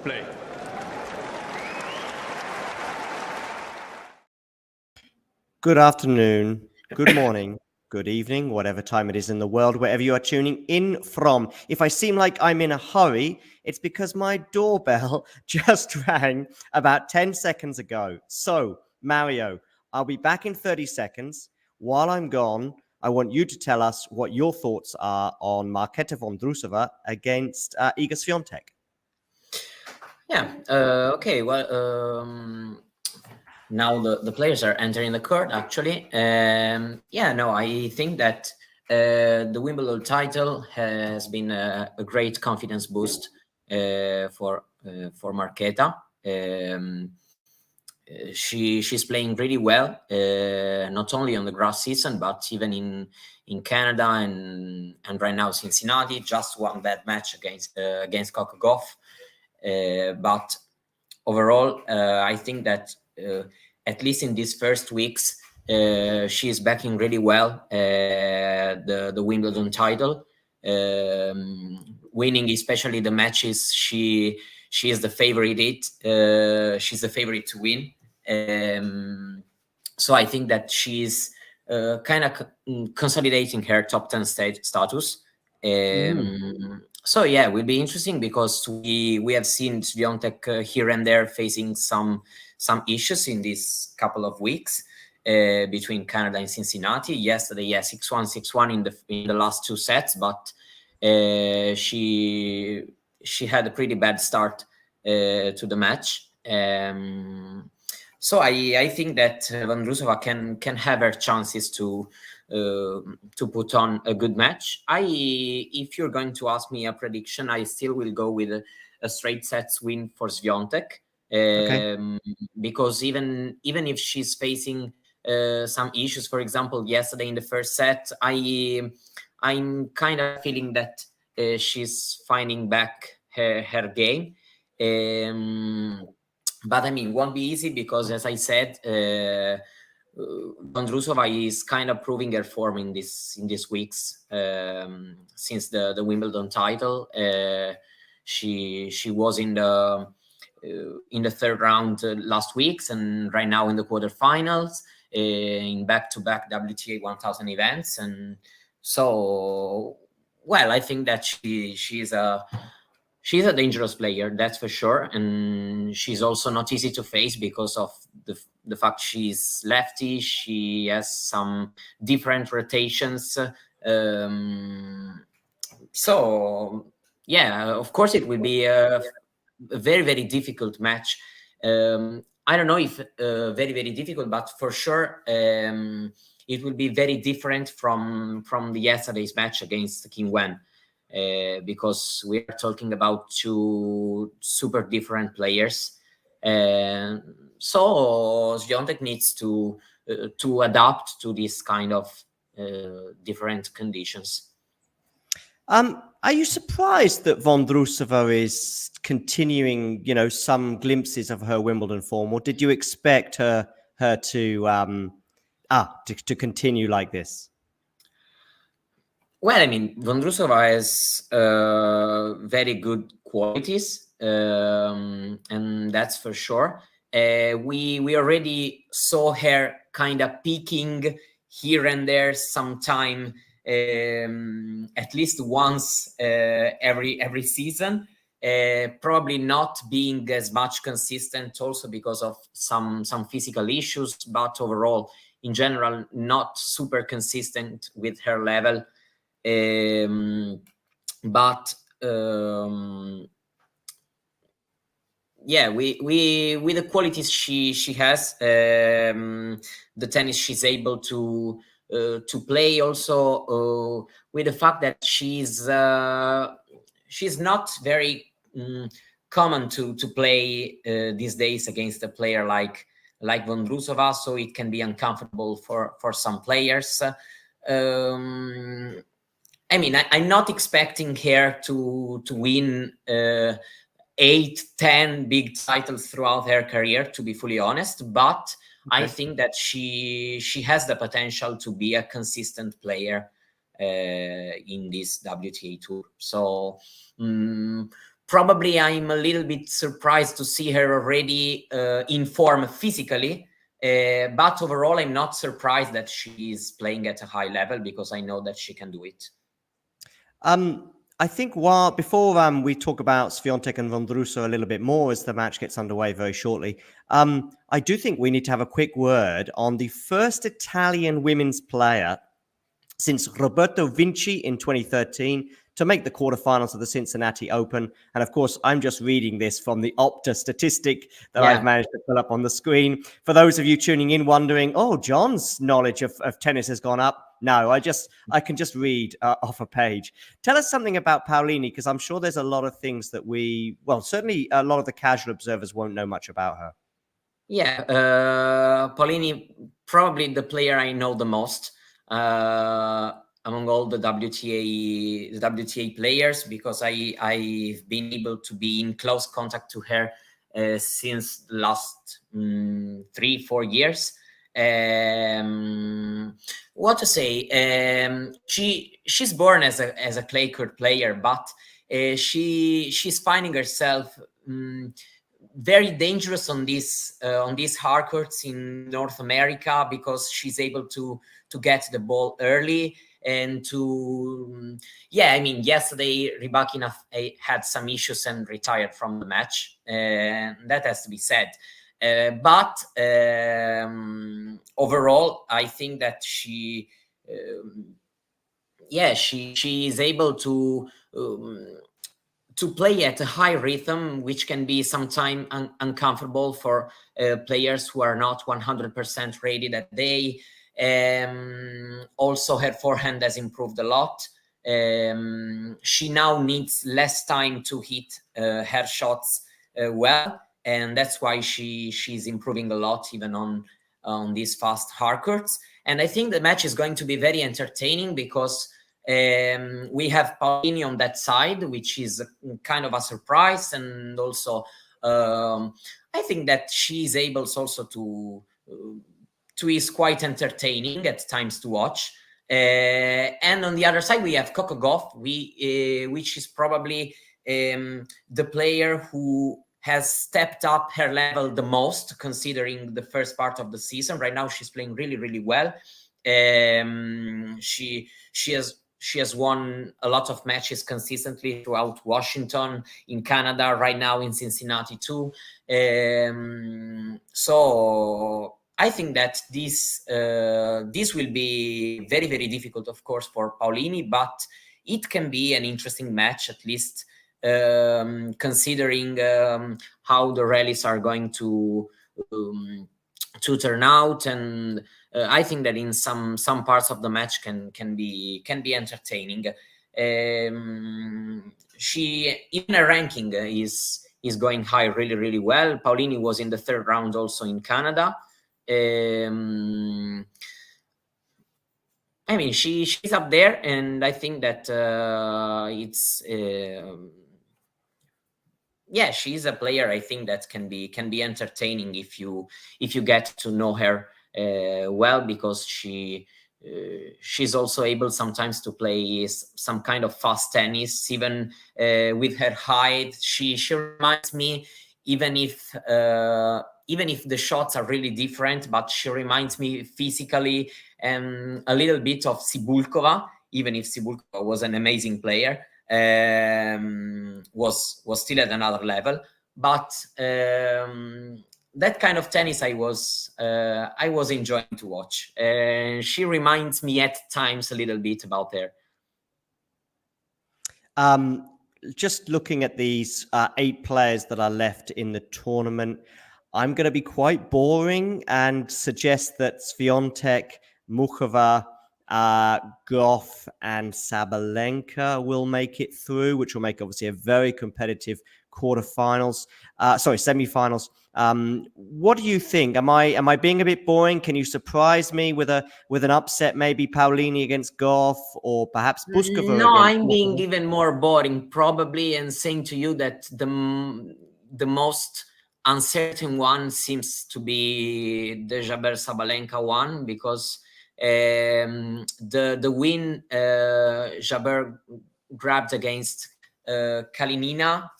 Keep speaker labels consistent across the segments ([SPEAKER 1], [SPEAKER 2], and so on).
[SPEAKER 1] Play.
[SPEAKER 2] Good afternoon, good morning, good evening, whatever time it is in the world, wherever you are tuning in from. If I seem like I'm in a hurry, it's because my doorbell just rang about 10 seconds ago. So, Mario, I'll be back in 30 seconds. While I'm gone, I want you to tell us what your thoughts are on Marketa Vondrousova against Iga Swiatek.
[SPEAKER 3] Okay. Well, now the players are entering the court, actually. I think that the Wimbledon title has been a great confidence boost for Marketa. She's playing really well, not only on the grass season, but even in Canada and right now Cincinnati. Just won that match against Coco Gauff. But overall, I think that at least in these first weeks, she is backing really well the Wimbledon title, winning especially the matches she is the favorite. She's the favorite to win. So I think that she's kind of consolidating her top 10 status. So yeah, it will be interesting because we have seen Swiatek here and there facing some issues in these couple of weeks between Canada and Cincinnati. Yesterday, 6-1, 6-1 in the last two sets, but she had a pretty bad start to the match. So I think that Vondrousova can have her chances to put on a good match. If you're going to ask me a prediction, I still will go with a straight sets win for Swiatek. Because even if she's facing some issues, for example, yesterday in the first set, I'm kind of feeling that she's finding back her game. But I mean, it won't be easy because, as I said, Vondrousova is kind of proving her form in these weeks since the Wimbledon title. She was in the third round last weeks, and right now in the quarterfinals in back-to-back WTA 1000 events. And so, well, I think that she's a dangerous player, that's for sure, and she's also not easy to face because of the fact she's lefty. She has some different rotations. So yeah, of course it will be a very, very difficult match. I don't know if very, very difficult, but for sure it will be very different from the yesterday's match against King Wen. Because we are talking about two super different players. So Swiatek needs to adapt to this kind of different conditions.
[SPEAKER 2] Are you surprised that Vondrousova is continuing, some glimpses of her Wimbledon form, or did you expect her to continue like this?
[SPEAKER 3] Well, I mean, Vondrousova has very good qualities, and that's for sure. We already saw her kind of peaking here and there sometime, at least once every season. Probably not being as much consistent, also because of some physical issues, but overall, in general, not super consistent with her level. But yeah, we with the qualities she has, the tennis she's able to play, also with the fact that she's not very common to play these days against a player like Vondrousova, so it can be uncomfortable for some players. I mean, I'm not expecting her to win 8-10 big titles throughout her career, to be fully honest. But I think that she has the potential to be a consistent player in this WTA tour. So Probably I'm a little bit surprised to see her already in form physically. But overall, I'm not surprised that she is playing at a high level, because I know that she can do it.
[SPEAKER 2] I think before we talk about Swiatek and Vondrousova a little bit more as the match gets underway very shortly, I do think we need to have a quick word on the first Italian women's player since Roberto Vinci in 2013 to make the quarterfinals of the Cincinnati Open. And of course, I'm just reading this from the Opta statistic that I've managed to pull up on the screen. For those of you tuning in wondering, oh, John's knowledge of tennis has gone up. No, I can just read off a page. Tell us something about Paolini, because I'm sure there's a lot of things that certainly a lot of the casual observers won't know much about her.
[SPEAKER 3] Yeah, Paolini, probably the player I know the most among all the WTA players, because I've been able to be in close contact to her since the last 3-4 years. What to say? She's born as a clay court player, but she's finding herself very dangerous on these hard courts in North America, because she's able to get the ball early and to yesterday Rybakina had some issues and retired from the match, and that has to be said. But overall, I think that she is able to play at a high rhythm, which can be sometimes uncomfortable for players who are not 100% ready that day. Also, her forehand has improved a lot. She now needs less time to hit her shots well, and that's why she's improving a lot, even on these fast hard courts. And I think the match is going to be very entertaining, because we have Paolini on that side, which is kind of a surprise, and also I think that she's able also to is quite entertaining at times to watch. And on the other side, we have Coco Gauff, which is probably the player who has stepped up her level the most, considering the first part of the season. Right now, she's playing really, really well. She has won a lot of matches consistently throughout Washington, in Canada, right now in Cincinnati too. So I think that this will be very, very difficult, of course, for Paolini, but it can be an interesting match, at least considering how the rallies are going to turn out. And I think that in some parts of the match can be entertaining. She, in her ranking, is going high really, really well. Paolini was in the third round also in Canada. I mean, she's up there, and I think that it's she's a player, I think, that can be entertaining if you get to know her well, because she's also able sometimes to play some kind of fast tennis, even with her height. She reminds me, even if the shots are really different, but she reminds me physically a little bit of Cibulkova, even if Cibulkova was an amazing player. Was still at another level, but that kind of tennis I was enjoying to watch. She reminds me at times a little bit about her.
[SPEAKER 2] Just looking at these 8 players that are left in the tournament, I'm going to be quite boring and suggest that Swiatek, Muchova, Gauff and Sabalenka will make it through, which will make obviously a very competitive semifinals. What do you think? Am I being a bit boring? Can you surprise me with an upset, maybe Paolini against Gauff, or perhaps Puskova?
[SPEAKER 3] No, I'm being even more boring probably, and saying to you that the most uncertain one seems to be the Jabeur-Sabalenka one, because the win Jabeur grabbed against Kalinina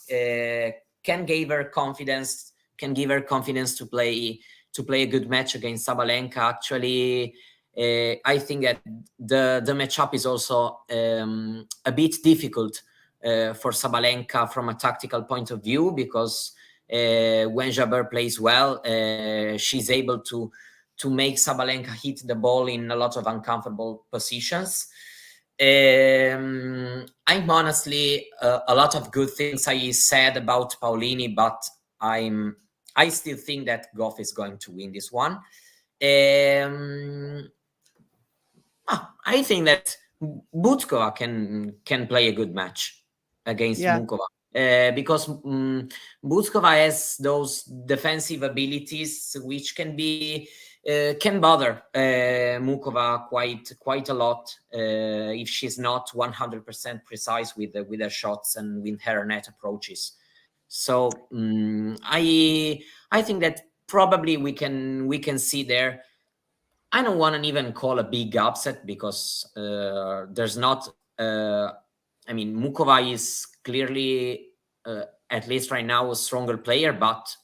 [SPEAKER 3] can give her confidence to play a good match against Sabalenka. Actually, I think that the matchup is also a bit difficult for Sabalenka from a tactical point of view, because when Jabeur plays well, she's able to make Sabalenka hit the ball in a lot of uncomfortable positions. I'm honestly a lot of good things I said about Paolini, but I still think that Gauff is going to win this one. I think that Butkova can play a good match against Mukova, because Butkova has those defensive abilities which can bother Mukova quite a lot if she's not 100% precise with her shots and with her net approaches. So I think that probably we can see there. I don't want to even call a big upset, because there's not. I mean, Mukova is clearly, at least right now, a stronger player, but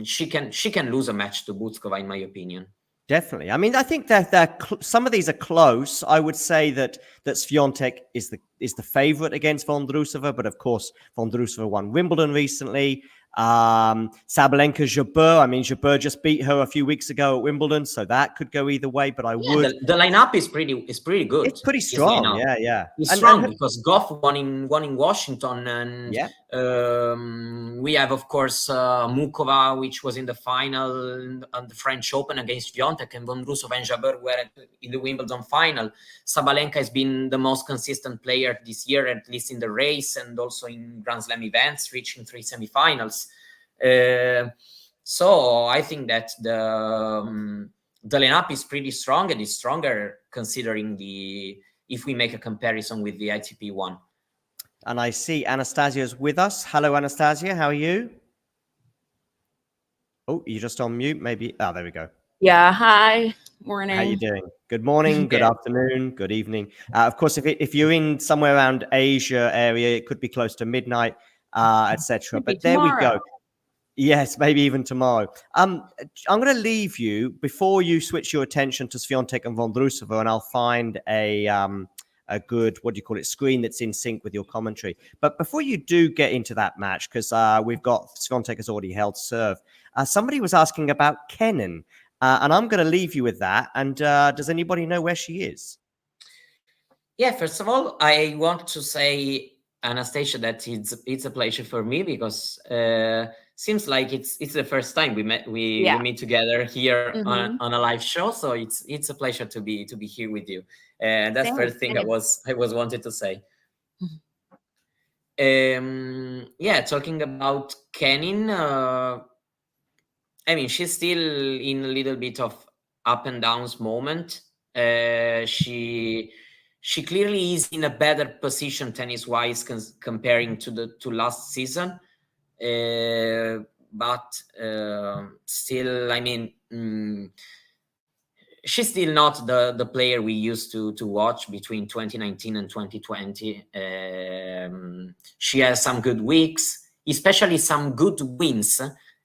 [SPEAKER 3] she can lose a match to Butkova, in my opinion.
[SPEAKER 2] Definitely. I mean, I think that some of these are close. I would say that Swiatek is the favorite against Vondrousova, but of course, Vondrousova won Wimbledon recently. Sabalenka, Jabeur. I mean, Jabeur just beat her a few weeks ago at Wimbledon, so that could go either way. But
[SPEAKER 3] the lineup is pretty good.
[SPEAKER 2] It's pretty strong. Yeah.
[SPEAKER 3] It's strong because Gauff won in Washington, and we have, of course, Mukova, which was in the final on the French Open against Swiatek, and Vondrousova and Jabeur were in the Wimbledon final. Sabalenka has been the most consistent player this year, at least in the race and also in Grand Slam events, reaching 3 semifinals. So I think that the lineup is pretty strong, and is stronger considering if we make a comparison with the ITP one.
[SPEAKER 2] And I see Anastasia's with us. Hello, Anastasia. How are you? Oh, you're just on mute, maybe. Oh, there we go.
[SPEAKER 1] Yeah. Hi. Morning.
[SPEAKER 2] How you doing? Good morning, good afternoon, good evening. Of course, if you're in somewhere around Asia area, it could be close to midnight, etc. But there we go. Yes, maybe even tomorrow. I'm going to leave you before you switch your attention to Swiatek and Vondrousova, and I'll find a good, what do you call it, screen that's in sync with your commentary. But before you do get into that match, because we've got Swiatek has already held serve, somebody was asking about Kenin, and I'm going to leave you with that. And does anybody know where she is?
[SPEAKER 3] Yeah, first of all, I want to say, Anastasia, that it's a pleasure for me, because seems like it's the first time we meet together here on a live show. So it's a pleasure to be here with you. That's the first thing I was wanted to say. Talking about Kenin, I mean, she's still in a little bit of up and downs moment. She clearly is in a better position tennis-wise comparing to last season. But still, I mean, she's still not the player we used to watch between 2019 and 2020. She has some good weeks, especially some good wins,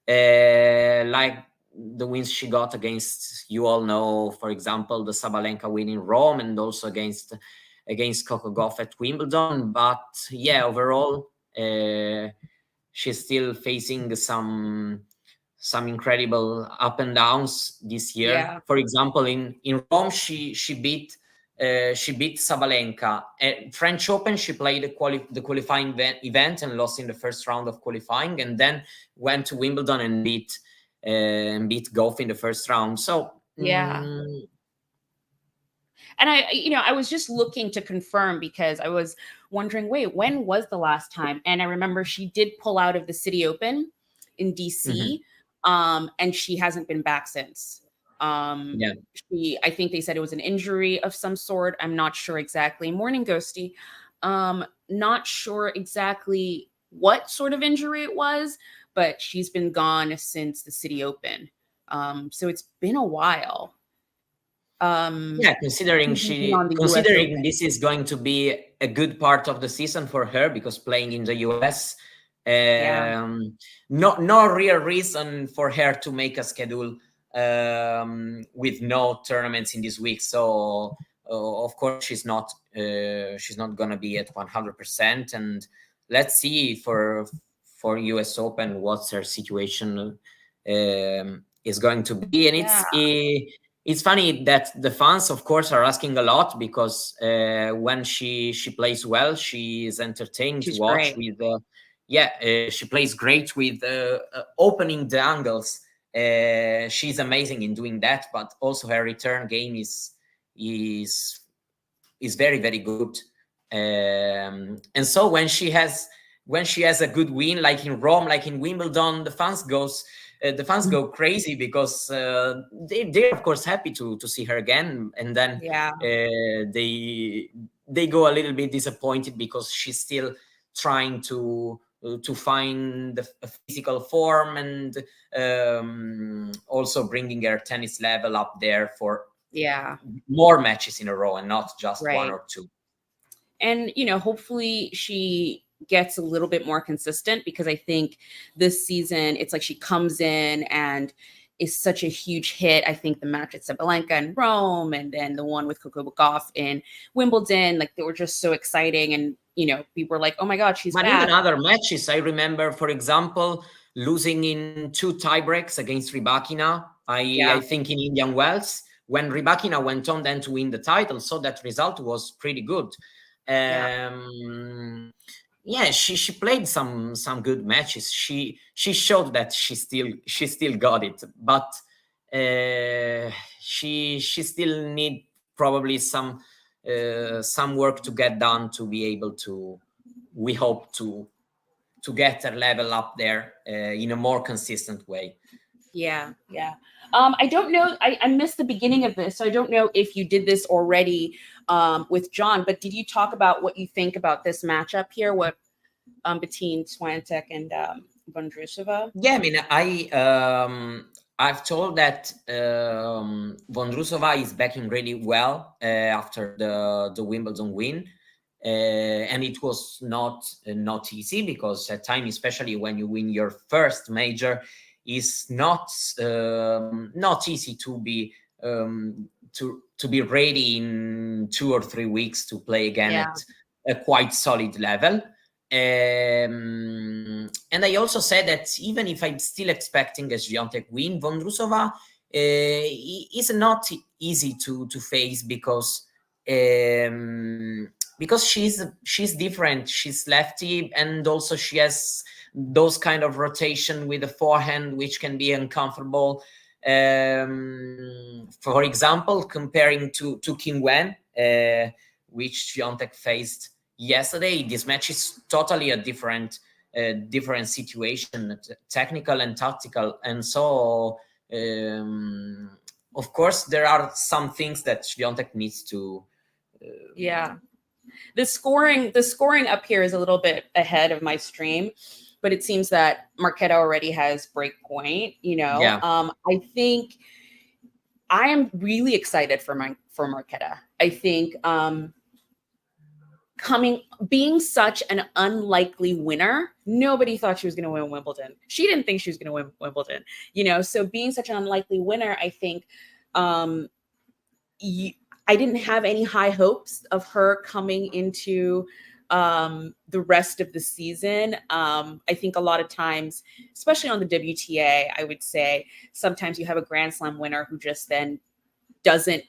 [SPEAKER 3] like the wins she got against, you all know, for example, the Sabalenka win in Rome, and also against Coco Gauff at Wimbledon. But yeah, overall, she's still facing some incredible up and downs this year.
[SPEAKER 1] Yeah.
[SPEAKER 3] For example, in Rome, she beat Sabalenka. At French Open, she played the qualifying event and lost in the first round of qualifying, and then went to Wimbledon and beat Gauff in the first round. So
[SPEAKER 1] yeah. And I was just looking to confirm, because I was wondering, wait, when was the last time? And I remember she did pull out of the City Open in DC, and she hasn't been back since. I think they said it was an injury of some sort. I'm not sure exactly. Morning, Ghosty. Not sure exactly what sort of injury it was, but she's been gone since the City Open. So it's been a while.
[SPEAKER 3] Yeah, considering
[SPEAKER 1] on the US Open.
[SPEAKER 3] this is going to be a good part of the season for her, because playing in the US, no real reason for her to make a schedule with no tournaments in this week. So of course she's not gonna be at 100%, and let's see for US Open what's her situation is going to be. And it's funny that the fans, of course, are asking a lot, because when she plays well, she is entertaining to watch.
[SPEAKER 1] Great.
[SPEAKER 3] With she plays great with opening the angles. She's amazing in doing that, but also her return game is very, very good. And so when she has a good win, like in Rome, like in Wimbledon, the fans go crazy, because they're of course happy to see her again, and then they go a little bit disappointed, because she's still trying to find the physical form, and also bringing her tennis level up there for more matches in a row, and not just one or two.
[SPEAKER 1] And hopefully she gets a little bit more consistent, because I think this season it's like she comes in and is such a huge hit. I think the match at Sabalenka in Rome, and then the one with Coco Gauff in Wimbledon, like they were just so exciting, and people were like, oh my god, she's back.
[SPEAKER 3] Even other matches, I remember, for example, losing in 2 tiebreaks against Rybakina, I think in Indian Wells, when Rybakina went on then to win the title, so that result was pretty good. She played some good matches. She showed that she still got it, but she still need probably some work to get done to be able to, we hope, to get her level up there in a more consistent way.
[SPEAKER 1] I don't know, I missed the beginning of this, so I don't know if you did this already with John, but did you talk about what you think about this matchup here, what between Swiatek and Vondrousova?
[SPEAKER 3] Yeah, I mean, I've told that Vondrousova is backing really well after the Wimbledon win, and it was not easy, because at time, especially when you win your first major, is not easy to be to be ready in 2 or 3 weeks to play again at a quite solid level. And I also said that even if I'm still expecting a Swiatek win, Vondrousova is not easy to face, because she's different. She's lefty, and also she has those kind of rotation with the forehand, which can be uncomfortable. For example, comparing to Kim Wen, which Swiatek faced yesterday, this match is totally a different situation, technical and tactical. And so, of course, there are some things that Swiatek needs to.
[SPEAKER 1] The scoring up here is a little bit ahead of my stream, but it seems that Marketa already has break point. I think I am really excited for Marketa. I think being such an unlikely winner, nobody thought she was going to win Wimbledon. She didn't think she was going to win Wimbledon. So being such an unlikely winner, I think I didn't have any high hopes of her coming into the rest of the season. I think a lot of times, especially on the WTA, I would say sometimes you have a Grand Slam winner who just then doesn't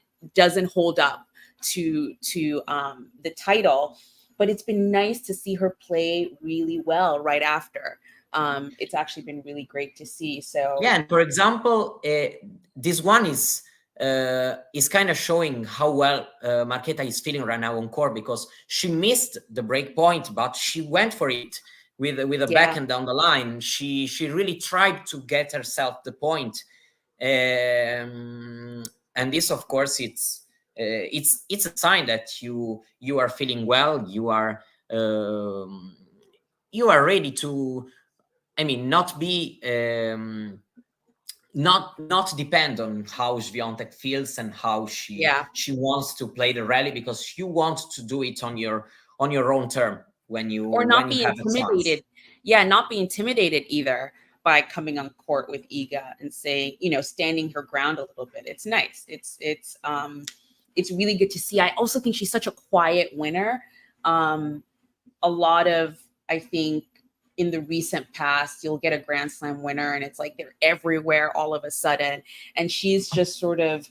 [SPEAKER 1] hold up to the title. But it's been nice to see her play really well right after. It's actually been really great to see. So
[SPEAKER 3] and for example, this one is kind of showing how well Marketa is feeling right now on court, because she missed the break point, but she went for it with a backhand down the line. She really tried to get herself the point, and this, of course, it's a sign that you are feeling well. You are ready to, I mean, not be not depend on how Swiatek feels and how she wants to play the rally, because you want to do it on your own term when you
[SPEAKER 1] not be
[SPEAKER 3] have
[SPEAKER 1] intimidated. Not be intimidated either by coming on court with Iga and saying, standing her ground a little bit. It's nice. It's really good to see. I also think she's such a quiet winner. A lot of, I think, in the recent past, you'll get a Grand Slam winner and it's like they're everywhere all of a sudden. And she's just sort of,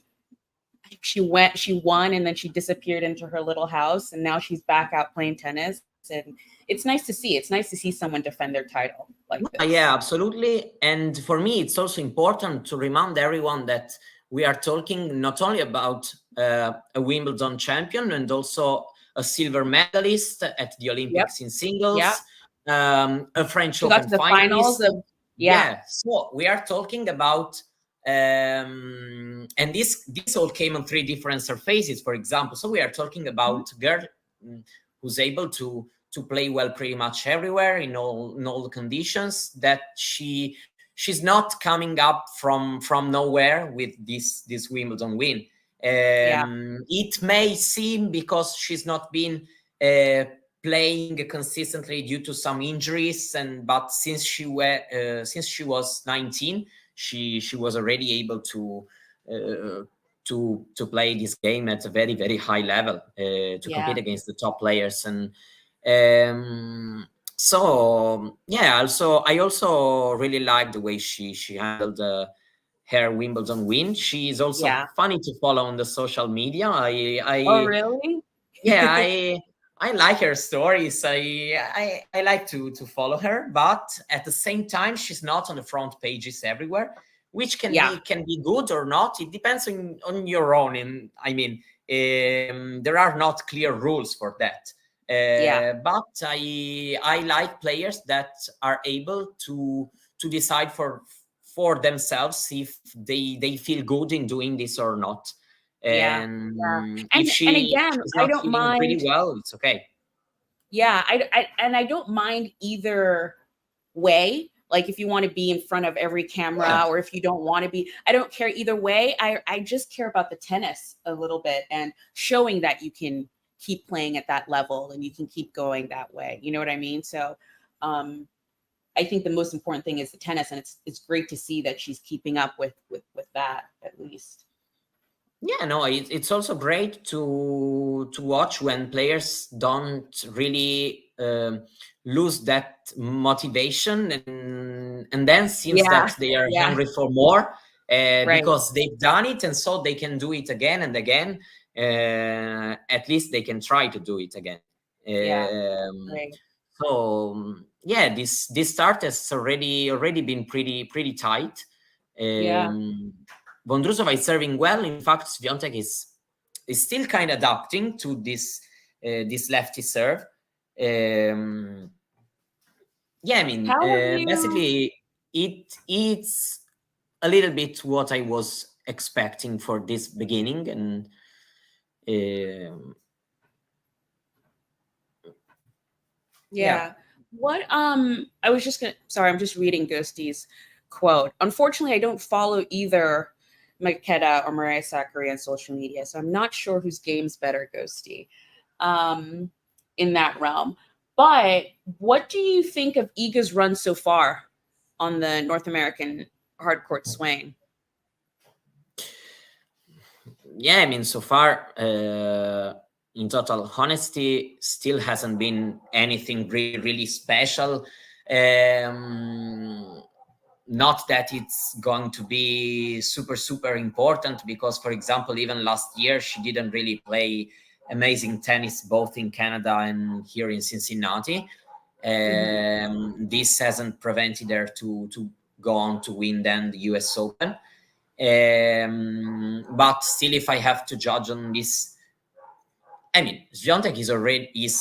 [SPEAKER 1] she won, and then she disappeared into her little house, and now she's back out playing tennis. And it's nice to see. It's nice to see someone defend their title like this.
[SPEAKER 3] Yeah, absolutely. And for me, it's also important to remind everyone that we are talking not only about a Wimbledon champion, and also a silver medalist at the Olympics in singles, a French Open finalist. So we are talking about, and this all came on 3 different surfaces, for example. So we are talking about a girl who's able to play well pretty much everywhere in all conditions, that she's not coming up from nowhere with this Wimbledon win. It may seem because she's not been playing consistently due to some injuries, but since she was 19, she was already able to play this game at a very, very high level, to compete against the top players. And so I also really like the way she handled her Wimbledon win. She is also funny to follow on the social media.
[SPEAKER 1] Oh, really?
[SPEAKER 3] Yeah, I like her stories. I like to follow her, but at the same time, she's not on the front pages everywhere, which can be good or not. It depends on your own. And I mean, there are not clear rules for that. But I like players that are able to decide for themselves if they feel good in doing this or not. And if she's not feeling pretty well, it's okay.
[SPEAKER 1] I don't mind either way. Like, if you want to be in front of every camera or if you don't want to be, I don't care either way. I just care about the tennis a little bit and showing that you can keep playing at that level and you can keep going that way. You know what I mean? So I think the most important thing is the tennis, and it's great to see that she's keeping up with that, at least.
[SPEAKER 3] Yeah, no, it's also great to watch when players don't really lose that motivation, and then seems that they are hungry for more, because they've done it, and so they can do it again and again. At least they can try to do it again. So this start has already been pretty tight. Vondrousova is serving well. In fact, Swiatek is still kind of adapting to this lefty serve. I mean, basically, it's a little bit what I was expecting for this beginning, and
[SPEAKER 1] what I was just gonna, sorry, I'm just reading Ghosty's quote. Unfortunately, I don't follow either Marketa or Mariah Sakkari on social media, so I'm not sure whose game's better, Ghosty, in that realm. But what do you think of Iga's run so far on the North American hard court swing?
[SPEAKER 3] Yeah, I mean, so far, in total honesty, still hasn't been anything really, really special. Not that it's going to be super, super important, because, for example, even last year, she didn't really play amazing tennis, both in Canada and here in Cincinnati. This hasn't prevented her to go on to win then the US Open. But still, if I have to judge on this, I mean, Swiatek is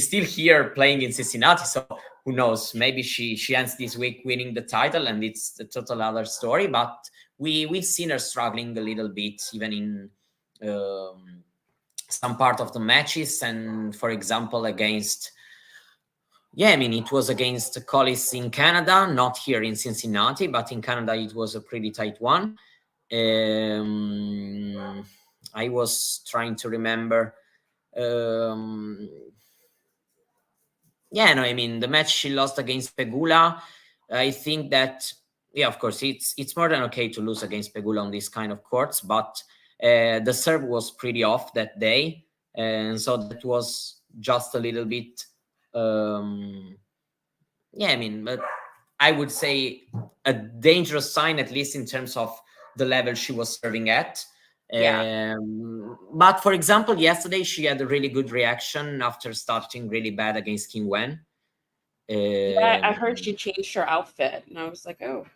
[SPEAKER 3] still here playing in Cincinnati, so who knows? Maybe she ends this week winning the title, and it's a total other story. But we've seen her struggling a little bit, even in some part of the matches, and for example, against Yeah, I mean, it was against Collis in Canada, not here in Cincinnati, but in Canada it was a pretty tight one. I was trying to remember. Yeah, no, I mean, the match she lost against Pegula, I think that, yeah, of course, it's more than okay to lose against Pegula on these kind of courts, but the serve was pretty off that day, and so that was just a little bit, yeah, I mean, but I would say a dangerous sign, at least in terms of the level she was serving at.
[SPEAKER 1] Yeah.
[SPEAKER 3] But for example, yesterday she had a really good reaction after starting really bad against King Wen.
[SPEAKER 1] Yeah, I heard she changed her outfit, and I was like, oh,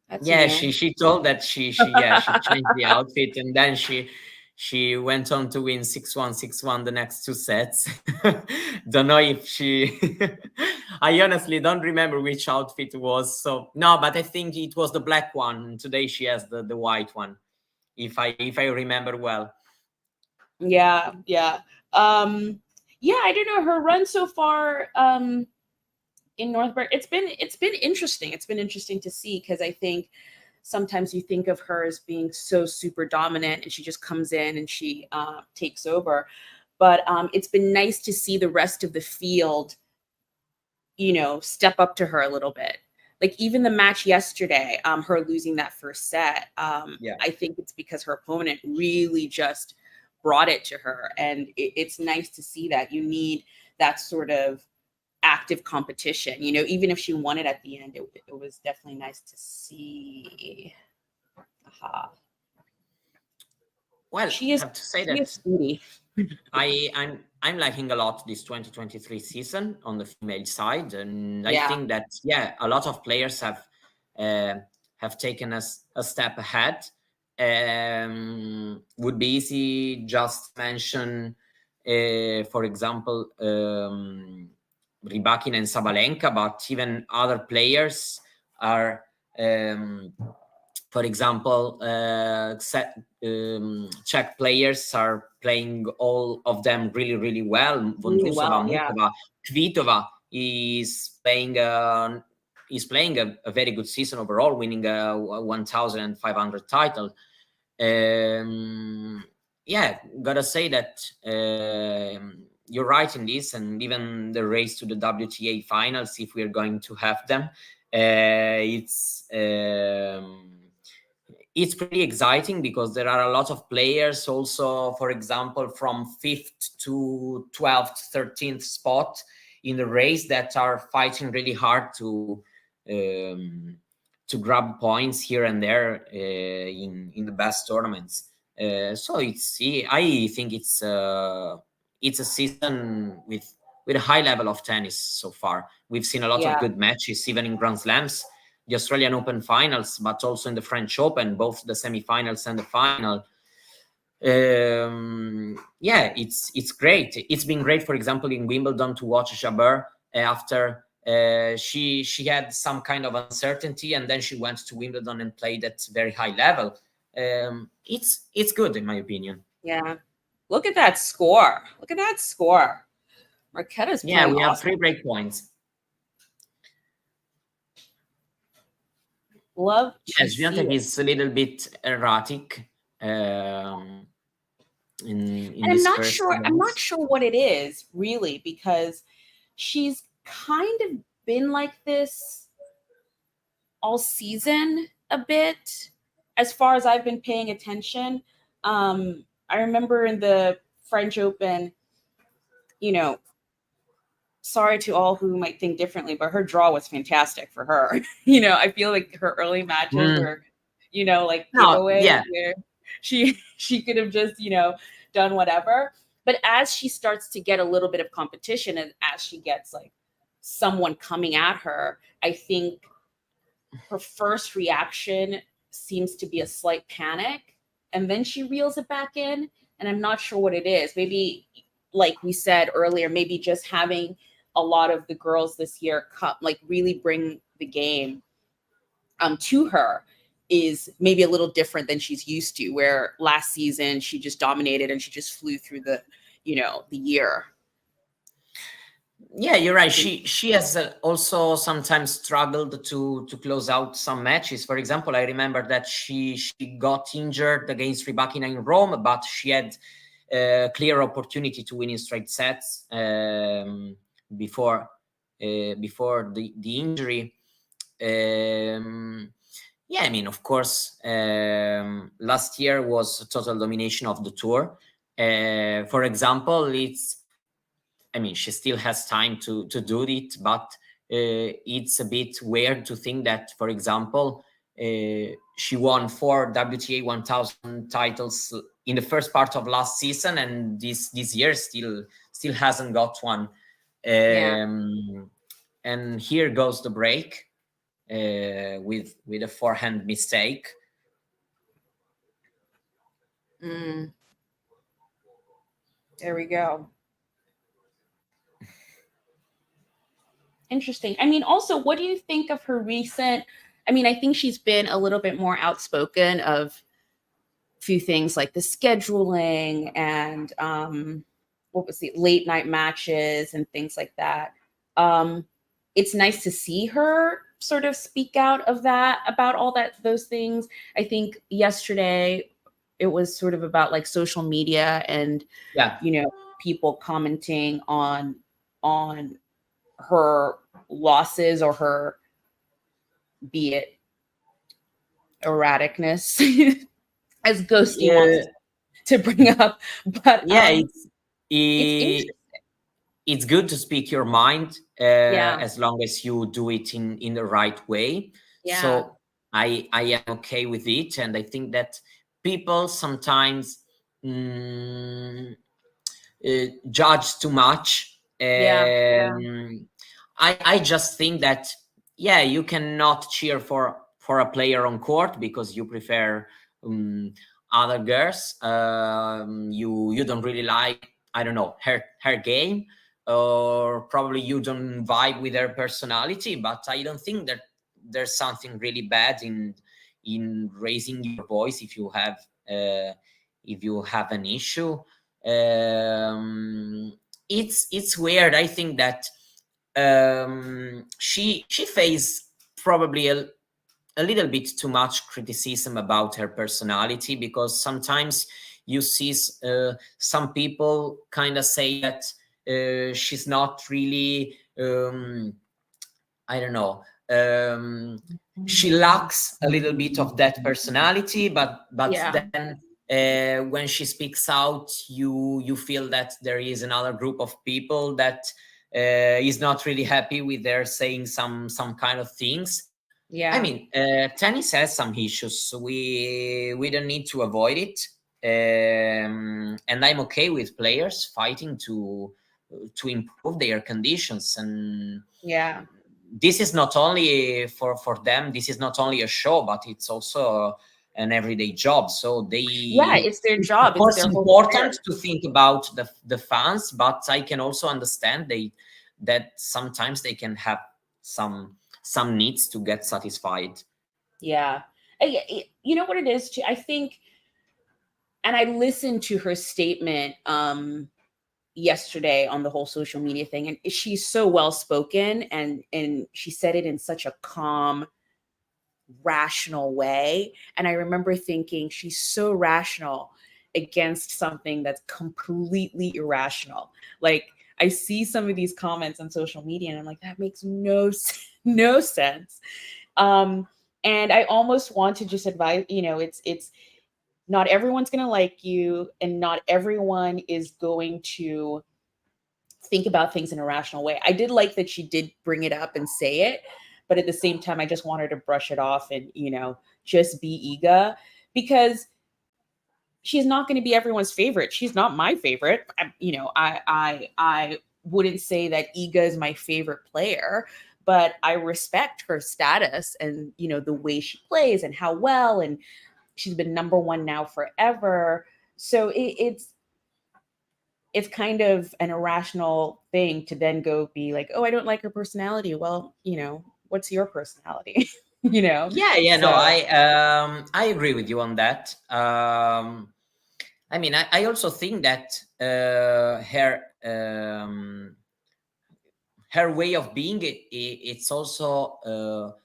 [SPEAKER 1] that's
[SPEAKER 3] Yeah,
[SPEAKER 1] new.
[SPEAKER 3] she told that she changed the outfit, and then she went on to win 6-1, 6-1 the next two sets. Don't know if she I honestly don't remember which outfit it was. So no, but I think it was the black one. Today she has the white one, if I remember well.
[SPEAKER 1] Yeah, yeah. Yeah, I don't know, her run so far in Northburg, it's been interesting. It's been interesting to see, because I think sometimes you think of her as being so super dominant and she just comes in and she takes over. But it's been nice to see the rest of the field, step up to her a little bit. Like even the match yesterday, her losing that first set,
[SPEAKER 3] Yeah.
[SPEAKER 1] I think it's because her opponent really just brought it to her. And it's nice to see that. You need that sort of active competition, even if she won it at the end, it was definitely nice to see.
[SPEAKER 3] Well,
[SPEAKER 1] She is,
[SPEAKER 3] I have to say
[SPEAKER 1] she
[SPEAKER 3] that
[SPEAKER 1] is sweetie.
[SPEAKER 3] I'm liking a lot this 2023 season on the female side, and I
[SPEAKER 1] Yeah.
[SPEAKER 3] think that a lot of players have taken us a step ahead. Would be easy just mention, for example, Rybakina and Sabalenka, but even other players are. For example, Czech players are playing, all of them really, really well. Vondrousova,
[SPEAKER 1] Yeah.
[SPEAKER 3] Muchova, Kvitova is playing a very good season overall, winning a 1,500 title. Yeah, gotta say that you're right in this, and even the race to the WTA finals, if we're going to have them, it's pretty exciting, because there are a lot of players also, for example, from 5th to 12th, 13th spot in the race, that are fighting really hard to grab points here and there in the best tournaments. So I think it's a season with a high level of tennis so far. We've seen a lot of good matches, even in Grand Slams, the Australian Open finals, but also in the French Open, both the semifinals and the final. Yeah, it's great. It's been great, for example, in Wimbledon to watch Jabeur after she had some kind of uncertainty, and then she went to Wimbledon and played at very high level. It's good, in my opinion.
[SPEAKER 1] Yeah. Look at that score. Marketa's playing
[SPEAKER 3] we have
[SPEAKER 1] awesome.
[SPEAKER 3] 3 break points.
[SPEAKER 1] Love to
[SPEAKER 3] Yes,
[SPEAKER 1] see
[SPEAKER 3] Swiatek
[SPEAKER 1] it.
[SPEAKER 3] is a little bit erratic. In
[SPEAKER 1] I'm not sure what it is really, because she's kind of been like this all season a bit, as far as I've been paying attention. I remember in the French Open, sorry to all who might think differently, but her draw was fantastic for her. I feel like her early matches were, like giveaways where she could have just, done whatever. But as she starts to get a little bit of competition, and as she gets like someone coming at her, I think her first reaction seems to be a slight panic, and then she reels it back in. And I'm not sure what it is. Maybe, like we said earlier, maybe just having a lot of the girls this year really bring the game to her is maybe a little different than she's used to, where last season she just dominated and she just flew through the year.
[SPEAKER 3] Yeah, you're right. She has also sometimes struggled to close out some matches. For example, I remember that she got injured against Rybakina in Rome, but she had a clear opportunity to win in straight sets before the injury. Yeah, I mean, of course, last year was a total domination of the tour. For example, she still has time to do it, but it's a bit weird to think that, for example, she won 4 WTA 1000 titles in the first part of last season, and this year still hasn't got one. And here goes the break with a forehand mistake.
[SPEAKER 1] There we go. Interesting. I mean, also, what do you think of her recent? I mean, I think she's been a little bit more outspoken of a few things like the scheduling and what was the late night matches and things like that. It's nice to see her sort of speak out of that, about all those things. I think yesterday it was sort of about like social media and, people commenting on her losses or her, be it erraticness, as Ghosty wants to bring up. But
[SPEAKER 3] it's good to speak your mind as long as you do it in the right way. So I am okay with it, and I think that people sometimes judge too much. I just think that you cannot cheer for a player on court because you prefer other girls. You don't really like, I don't know, her game, or probably you don't vibe with her personality. But I don't think that there's something really bad in raising your voice if you have an issue. It's weird. I think that she faced probably a little bit too much criticism about her personality, because sometimes you see some people kind of say that she's not really I don't know, she lacks a little bit of that personality, but then when she speaks out, you feel that there is another group of people that is not really happy with her saying some kind of things. I mean, tennis has some issues, so we don't need to avoid it. And I'm okay with players fighting to improve their conditions. And this is not only for them, this is not only a show, but it's also an everyday job. So
[SPEAKER 1] it's their job.
[SPEAKER 3] Of course, it's important to think about the fans, but I can also understand that sometimes they can have some needs to get satisfied.
[SPEAKER 1] You know what it is too? I think, and I listened to her statement yesterday on the whole social media thing, and she's so well spoken, and she said it in such a calm, rational way. And I remember thinking, she's so rational against something that's completely irrational. Like, I see some of these comments on social media and I'm like, that makes no sense. And I almost want to just advise, it's not everyone's going to like you, and not everyone is going to think about things in a rational way. I did like that she did bring it up and say it, but at the same time, I just want her to brush it off and, just be Iga, because she's not going to be everyone's favorite. She's not my favorite. I wouldn't say that Iga is my favorite player, but I respect her status and, the way she plays and how well, and she's been number one now forever. So it's kind of an irrational thing to then go be like, oh, I don't like her personality. Well, what's your personality?
[SPEAKER 3] No, I agree with you on that. I mean, I also think that her her way of being, it's also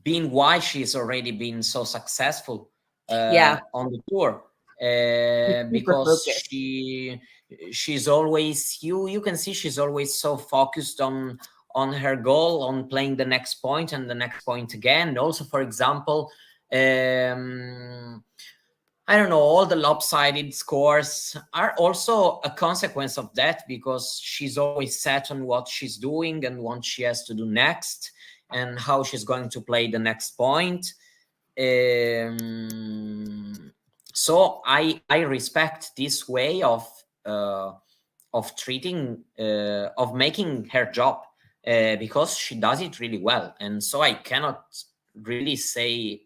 [SPEAKER 3] being why she's already been so successful on the tour, because
[SPEAKER 1] focused.
[SPEAKER 3] she's always, you can see she's always so focused on her goal, on playing the next point and the next point again. And also, for example, I don't know, all the lopsided scores are also a consequence of that, because she's always set on what she's doing and what she has to do next and how she's going to play the next point. So I respect this way of treating, of making her job, because she does it really well. And so I cannot really say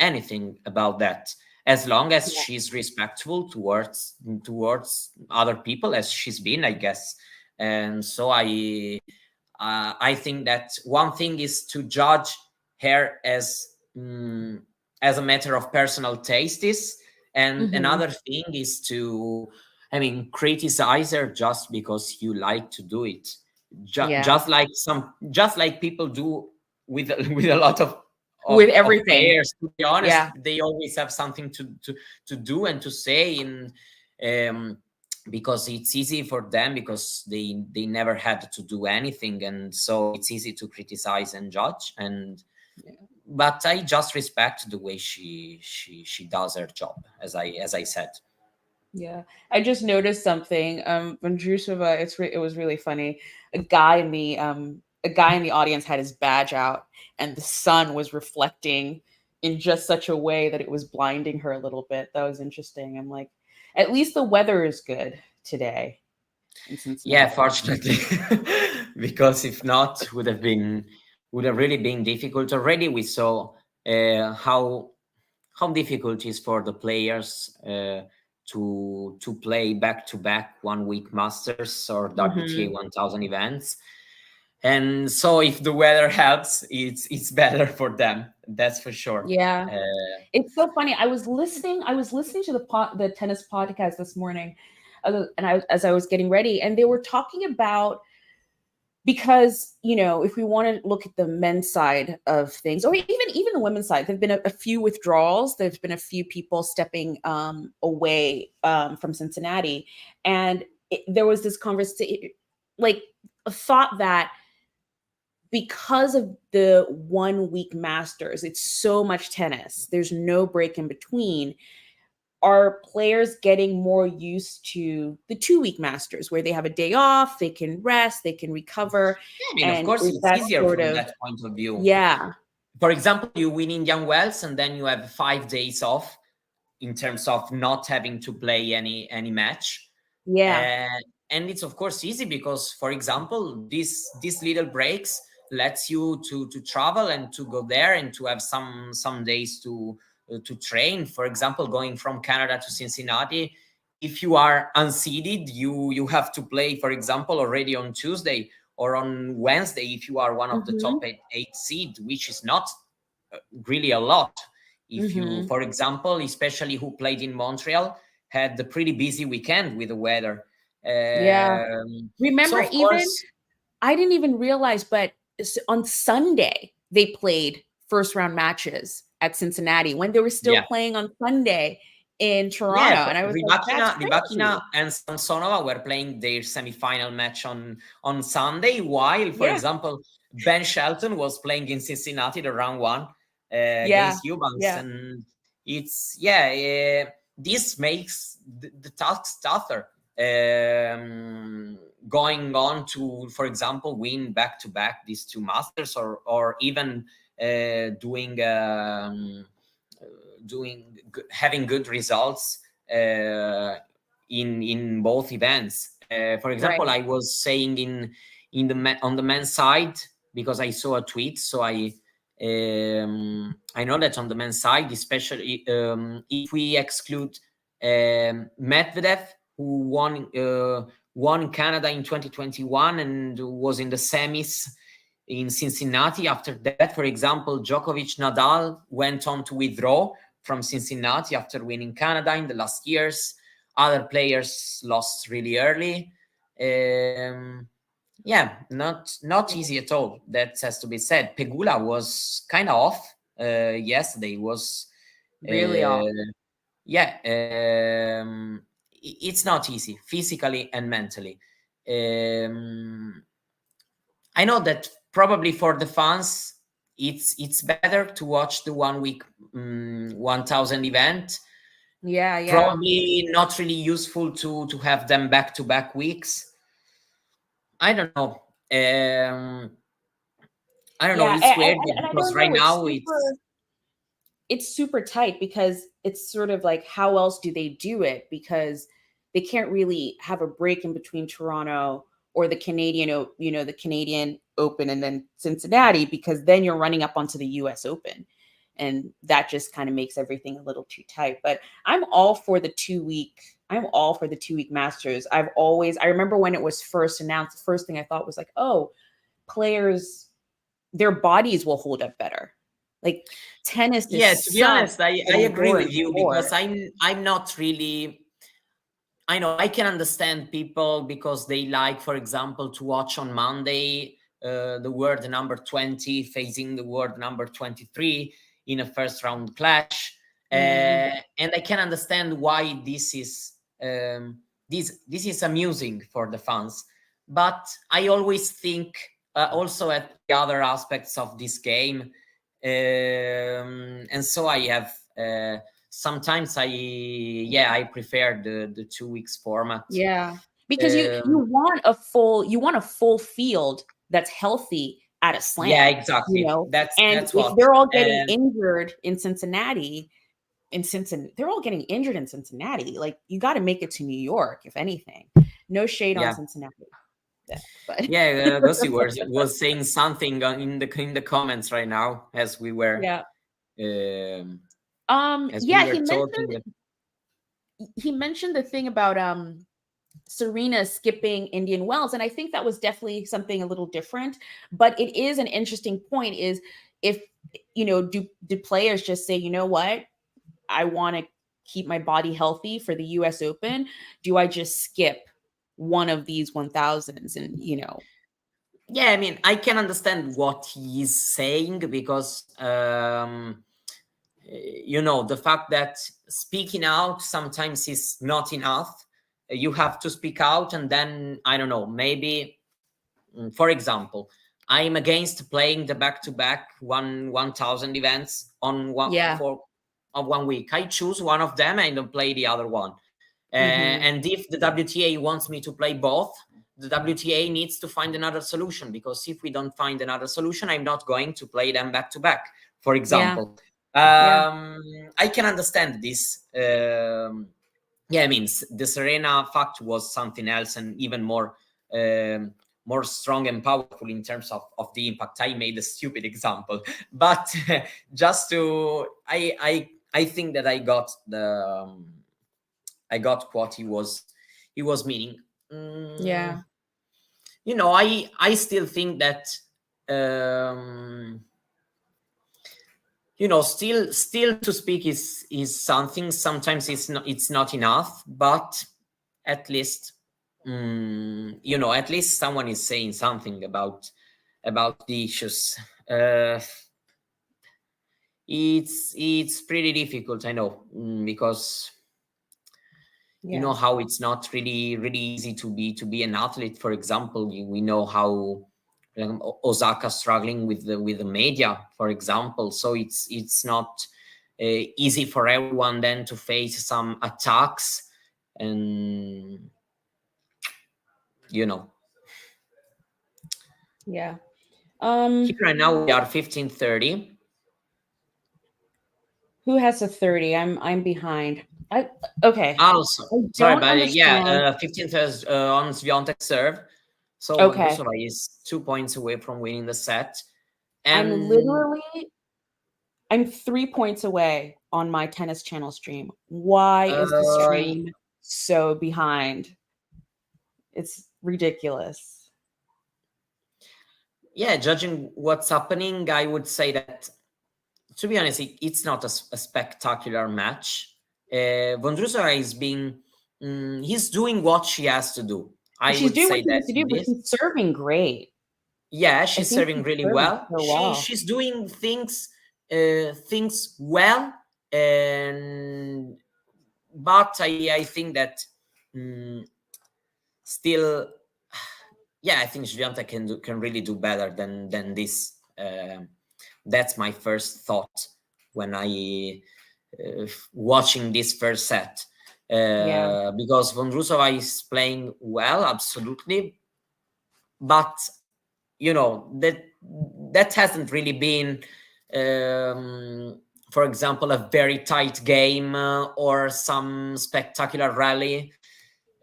[SPEAKER 3] anything about that, as long as she's respectful towards other people, as she's been, I guess. And so I think that one thing is to judge her as a matter of personal tastes, and another thing is to, I mean, criticize her just because you like to do it, just like people do with a lot of
[SPEAKER 1] with everything.
[SPEAKER 3] Of players, to be honest. They always have something to do and to say, and because it's easy for them, because they never had to do anything, and so it's easy to criticize and judge. And but I just respect the way she does her job, as I said.
[SPEAKER 1] Yeah, I just noticed something. Vondrousova, it was really funny. A guy in the audience had his badge out, and the sun was reflecting in just such a way that it was blinding her a little bit. That was interesting. I'm like, at least the weather is good today in Cincinnati.
[SPEAKER 3] Yeah, fortunately, because if not, would have really been difficult. Already we saw how difficult it is for the players to play back-to-back 1 week Masters or WTA 1000 events. And so if the weather helps, it's better for them. That's for sure.
[SPEAKER 1] Yeah. It's so funny. I was listening to the tennis podcast this morning, as I was getting ready, and they were talking about, because, if we want to look at the men's side of things, or even the women's side, there've been a few withdrawals. There's been a few people stepping away from Cincinnati, and there was this conversation, like a thought that, because of the 1 week Masters, it's so much tennis, there's no break in between. Are players getting more used to the 2 week Masters, where they have a day off, they can rest, they can recover?
[SPEAKER 3] I mean, of course, it's easier from that point of view.
[SPEAKER 1] Yeah.
[SPEAKER 3] For example, you win Indian Wells, and then you have 5 days off in terms of not having to play any match.
[SPEAKER 1] Yeah.
[SPEAKER 3] And it's of course easy because, for example, these little breaks lets you to travel and to go there and to have some days to train. For example, going from Canada to Cincinnati, if you are unseeded, you have to play, for example, already on Tuesday or on Wednesday if you are one of the top eight seed, which is not really a lot. If you, for example, especially who played in Montreal, had the pretty busy weekend with the weather.
[SPEAKER 1] Remember, I didn't even realize, but on Sunday they played first round matches at Cincinnati when they were still playing on Sunday in Toronto. And I was
[SPEAKER 3] Rybakina and Samsonova were playing their semifinal match on Sunday, while, for example, Ben Shelton was playing in Cincinnati the round one against Eubanks. And it's this makes the task tougher. Going on to, for example, win back-to-back these two Masters, or even having good results in both events. For example, I was saying on the men's side, because I saw a tweet, so I know that on the men's side, especially if we exclude Medvedev, who won Canada in 2021 and was in the semis in Cincinnati. After that, for example, Djokovic, Nadal went on to withdraw from Cincinnati after winning Canada in the last years. Other players lost really early. Yeah, not easy at all. That has to be said. Pegula was kind of off yesterday. Was
[SPEAKER 1] Really off.
[SPEAKER 3] yeah. It's not easy physically and mentally. I know that probably for the fans, it's better to watch the 1 week 1000 event.
[SPEAKER 1] Yeah.
[SPEAKER 3] Probably not really useful to have them back to back weeks. I don't know. I don't know.
[SPEAKER 1] Yeah,
[SPEAKER 3] It's weird
[SPEAKER 1] and I
[SPEAKER 3] because
[SPEAKER 1] don't
[SPEAKER 3] right
[SPEAKER 1] know.
[SPEAKER 3] now
[SPEAKER 1] It's super tight because it's sort of like, how else do they do it? Because they can't really have a break in between Toronto or the the Canadian Open and then Cincinnati, because then you're running up onto the US Open. And that just kind of makes everything a little too tight. But I'm all for the 2 week. I'm all for the 2 week Masters. I remember when it was first announced, the first thing I thought was like, oh, players, their bodies will hold up better. Like, tennis
[SPEAKER 3] yeah,
[SPEAKER 1] is
[SPEAKER 3] to be
[SPEAKER 1] such
[SPEAKER 3] honest, I
[SPEAKER 1] an
[SPEAKER 3] agree with
[SPEAKER 1] endurance
[SPEAKER 3] you
[SPEAKER 1] sport.
[SPEAKER 3] because I'm not really. I know I can understand people because they like, for example, to watch on Monday the world number 20 facing the world number 23 in a first round clash,
[SPEAKER 1] Mhm.
[SPEAKER 3] and I can understand why this is this is amusing for the fans. But I always think also at the other aspects of this game, and so I have. Sometimes I prefer the 2 weeks format.
[SPEAKER 1] Yeah. Because
[SPEAKER 3] Um,
[SPEAKER 1] you want a full field that's healthy at a
[SPEAKER 3] yeah,
[SPEAKER 1] slam,
[SPEAKER 3] exactly.
[SPEAKER 1] And
[SPEAKER 3] That's
[SPEAKER 1] if
[SPEAKER 3] what.
[SPEAKER 1] they're all getting
[SPEAKER 3] And
[SPEAKER 1] injured they're all getting injured in Cincinnati. Like, you got to make it to New York, if anything. No shade on
[SPEAKER 3] yeah,
[SPEAKER 1] Cincinnati. Yeah, but
[SPEAKER 3] yeah. Ghosty was saying something in the comments right now as we were
[SPEAKER 1] yeah.
[SPEAKER 3] um,
[SPEAKER 1] Yeah,
[SPEAKER 3] talking.
[SPEAKER 1] he mentioned the thing about Serena skipping Indian Wells, and I think that was definitely something a little different. But it is an interesting point: is if do players just say, you know what, I want to keep my body healthy for the U.S. Open? Do I just skip one of these 1000s? And
[SPEAKER 3] Yeah, I mean, I can understand what he's saying because the fact that speaking out sometimes is not enough. You have to speak out, and then I don't know, maybe for example, I'm against playing the back-to-back 1000 events on
[SPEAKER 1] yeah.
[SPEAKER 3] 1 week. I choose one of them and don't play the other one.
[SPEAKER 1] Hmm.
[SPEAKER 3] And if the WTA wants me to play both, the WTA needs to find another solution, because if we don't find another solution, I'm not going to play them back to back, for
[SPEAKER 1] Yeah.
[SPEAKER 3] example.
[SPEAKER 1] Yeah.
[SPEAKER 3] I can understand this. Yeah, I mean, the Serena fact was something else and even more strong and powerful in terms of the impact. I made a stupid example, but just to I think that I got what he was meaning.
[SPEAKER 1] Yeah.
[SPEAKER 3] I still think that still to speak is something. Sometimes it's not enough, but at least at least someone is saying something about the issues. It's pretty difficult, I know, because you know
[SPEAKER 1] Yeah.
[SPEAKER 3] how it's not really easy to be an athlete. For example, we know how Osaka struggling with the media, for example. So it's not easy for everyone then to face some attacks, and
[SPEAKER 1] Yeah.
[SPEAKER 3] here right now we are 15:30.
[SPEAKER 1] Who has a 30? I'm behind. Okay.
[SPEAKER 3] Also,
[SPEAKER 1] I
[SPEAKER 3] sorry,
[SPEAKER 1] don't
[SPEAKER 3] but
[SPEAKER 1] understand.
[SPEAKER 3] 15th on Swiatek serve. So
[SPEAKER 1] Okay.
[SPEAKER 3] Vondrousova is 2 points away from winning the set.
[SPEAKER 1] I'm
[SPEAKER 3] And
[SPEAKER 1] literally I'm 3 points away on my tennis channel stream. Why is the
[SPEAKER 3] uh,
[SPEAKER 1] stream so behind? It's ridiculous.
[SPEAKER 3] yeah, judging what's happening, I would say that, to be honest, it's not a spectacular match. Vondrousova is he's doing what she has to do. I
[SPEAKER 1] She's
[SPEAKER 3] would
[SPEAKER 1] doing what
[SPEAKER 3] say
[SPEAKER 1] she
[SPEAKER 3] that
[SPEAKER 1] needs to do,
[SPEAKER 3] in
[SPEAKER 1] but
[SPEAKER 3] this.
[SPEAKER 1] she's serving great.
[SPEAKER 3] Yeah,
[SPEAKER 1] I
[SPEAKER 3] she's
[SPEAKER 1] think
[SPEAKER 3] serving
[SPEAKER 1] she's
[SPEAKER 3] really
[SPEAKER 1] serving
[SPEAKER 3] well.
[SPEAKER 1] so well.
[SPEAKER 3] She's doing things well, and but I think that still, yeah, I think Swiatek can really do better than this. That's my first thought when I watching this first set. Because Vondrousova is playing well, absolutely, but that hasn't really been, for example, a very tight game or some spectacular rally.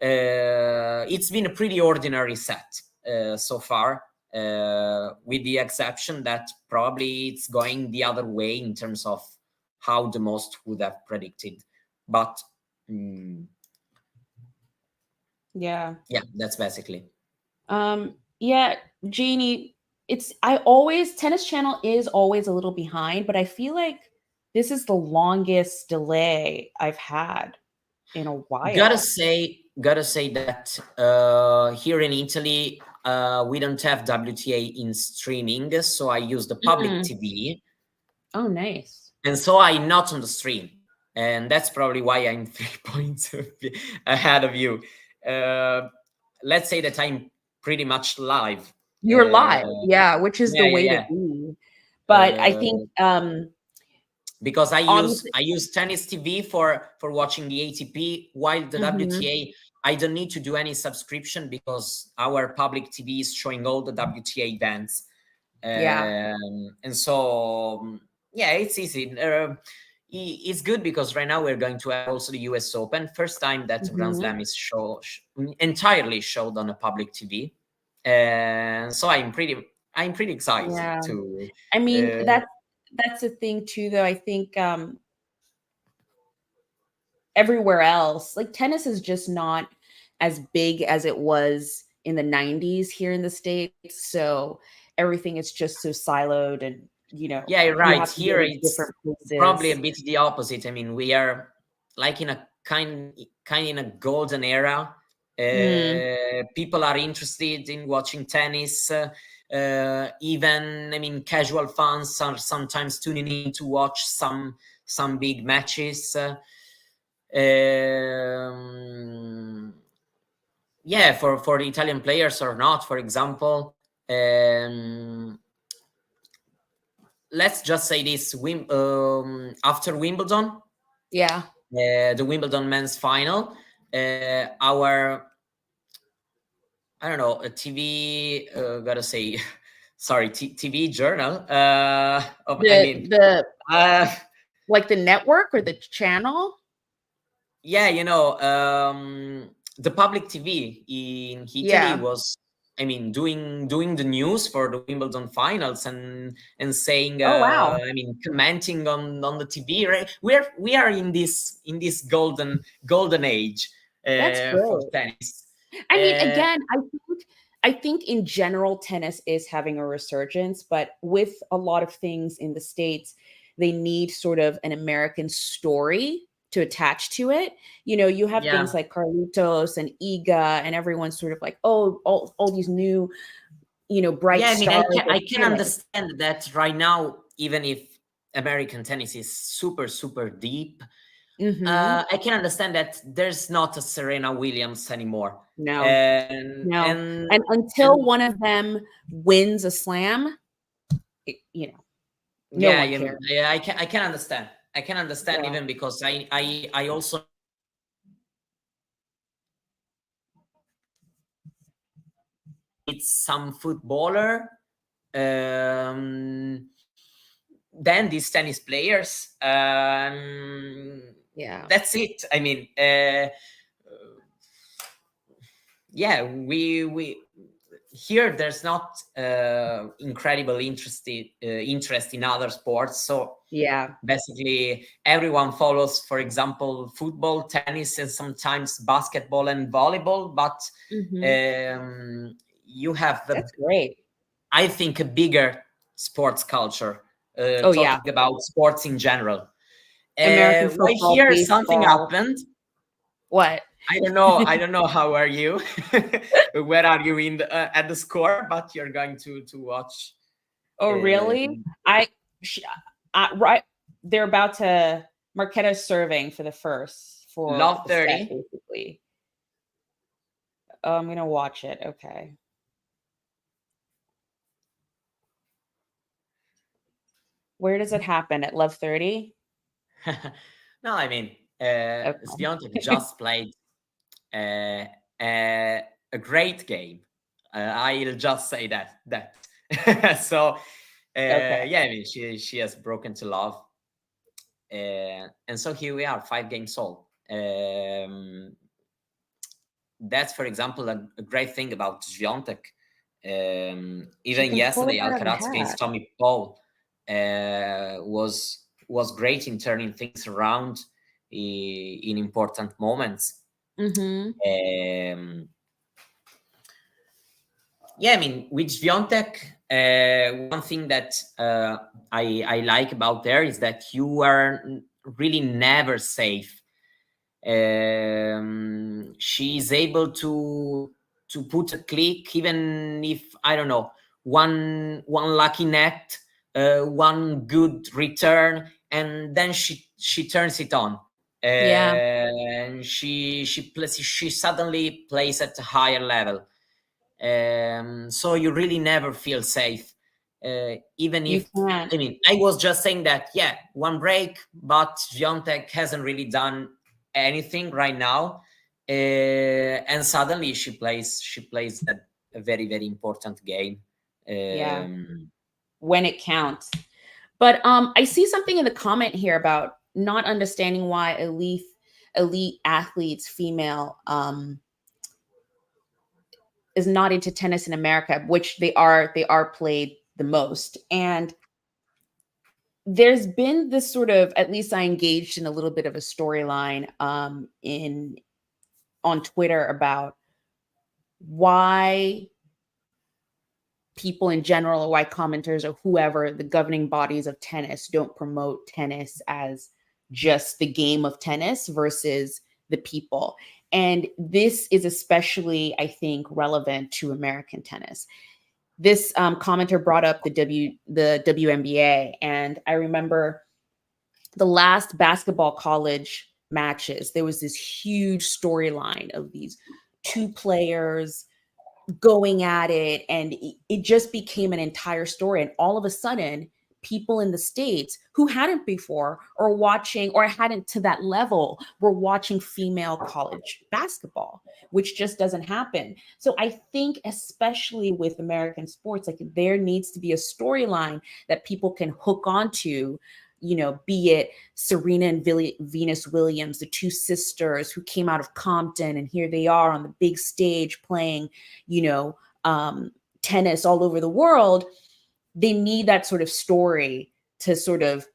[SPEAKER 3] It's been a pretty ordinary set so far, with the exception that probably it's going the other way in terms of how the most would have predicted. But
[SPEAKER 1] yeah,
[SPEAKER 3] that's basically.
[SPEAKER 1] Yeah, Jeannie, Tennis Channel is always a little behind, but I feel like this is the longest delay I've had in a while.
[SPEAKER 3] Gotta say that here in Italy, we don't have WTA in streaming, so I use the public TV.
[SPEAKER 1] Oh, nice.
[SPEAKER 3] And so I'm not on the stream, and that's probably why I'm 3 points ahead of you. Let's say that I'm pretty much live.
[SPEAKER 1] You're live, yeah, which is the way to be. But I think
[SPEAKER 3] because I use Tennis TV for watching the ATP, while the WTA, I don't need to do any subscription because our public TV is showing all the WTA events. And so it's easy. It's good because right now we're going to have also the US Open, first time that Grand Slam is entirely showed on a public TV, and so I'm pretty excited to.
[SPEAKER 1] I mean, that's the thing too, though. I think everywhere else, like tennis is just not as big as it was in the 90s here in the States. So everything is just so siloed and,
[SPEAKER 3] yeah, right. Here it's probably a bit the opposite. I mean, we are like in a kind in a golden era. People are interested in watching tennis. Even, I mean, casual fans are sometimes tuning in to watch some big matches. Yeah, for the Italian players or not, for example. Let's just say this: after Wimbledon, the Wimbledon men's final, our, I don't know, a TV, gotta say, sorry, TV journal.
[SPEAKER 1] Like the network or the channel.
[SPEAKER 3] Yeah, the public TV in Italy was, I mean, doing the news for the Wimbledon finals and saying,
[SPEAKER 1] oh wow,
[SPEAKER 3] I mean, commenting on the TV. Right? We are in this golden age for tennis.
[SPEAKER 1] I mean, again, I think in general tennis is having a resurgence, but with a lot of things in the States, they need sort of an American story to attach to it. You have things like Carlitos and Iga, and everyone's sort of like, oh, all these new, bright stars.
[SPEAKER 3] I can understand that right now, even if American tennis is super, super deep, I can understand that there's not a Serena Williams anymore.
[SPEAKER 1] No. And until one of them wins a slam, no one cares.
[SPEAKER 3] I can understand. I can understand even because I also it's some footballer, then these tennis players. That's it. I mean, we here there's not incredible interest in other sports. So basically everyone follows, for example, football, tennis, and sometimes basketball and volleyball. But you have
[SPEAKER 1] that's great.
[SPEAKER 3] I think a bigger sports culture. Talking about sports in general.
[SPEAKER 1] American football,
[SPEAKER 3] here
[SPEAKER 1] baseball.
[SPEAKER 3] Something happened.
[SPEAKER 1] What?
[SPEAKER 3] I don't know. I don't know. How are you? Where are you in at the score? But you're going to watch.
[SPEAKER 1] Oh, really? Right. They're about to Marketa's serving for
[SPEAKER 3] Love
[SPEAKER 1] the set,
[SPEAKER 3] 30.
[SPEAKER 1] basically. Oh, I'm gonna watch it. Okay. Where does it happen? At Love 30?
[SPEAKER 3] No, I mean,
[SPEAKER 1] Okay.
[SPEAKER 3] Swiatek just played uh, a great game. I'll just say that. So
[SPEAKER 1] Okay.
[SPEAKER 3] yeah, I mean, she has broken to love, and so here we are, 5 games all. That's, for example, a great thing about Swiatek.
[SPEAKER 1] She
[SPEAKER 3] Even
[SPEAKER 1] can pull
[SPEAKER 3] yesterday,
[SPEAKER 1] it out of a
[SPEAKER 3] Alcaraz against
[SPEAKER 1] hat.
[SPEAKER 3] Tommy Paul was great in turning things around in important moments.
[SPEAKER 1] Mm-hmm.
[SPEAKER 3] Yeah, I mean, with Swiatek, one thing that I like about there is that you are really never safe. She's able to put a click, even if, I don't know, one lucky net, one good return, and then she turns it on.
[SPEAKER 1] Yeah.
[SPEAKER 3] And she suddenly plays at a higher level. So you really never feel safe. Even
[SPEAKER 1] You
[SPEAKER 3] if,
[SPEAKER 1] can't.
[SPEAKER 3] I mean, I was just saying that, yeah, one break, but Swiatek hasn't really done anything right now, and suddenly she plays a very, very important game.
[SPEAKER 1] Yeah. When it counts. But I see something in the comment here about not understanding why elite athletes, female, is not into tennis in America, which they are played the most. And there's been this sort of, at least I engaged in a little bit of a storyline in on Twitter about why people in general, or why commenters or whoever, the governing bodies of tennis, don't promote tennis as just the game of tennis versus the people. And this is especially, I think, relevant to American tennis. This commenter brought up the WNBA, and I remember the last basketball college matches, there was this huge storyline of these two players going at it, and it just became an entire story. And all of a sudden, people in the States who hadn't before or watching, or hadn't to that level, were watching female college basketball, which just doesn't happen. So I think, especially with American sports, like, there needs to be a storyline that people can hook onto, be it Serena and Venus Williams, the two sisters who came out of Compton, and here they are on the big stage playing, tennis all over the world. They need that sort of story to sort of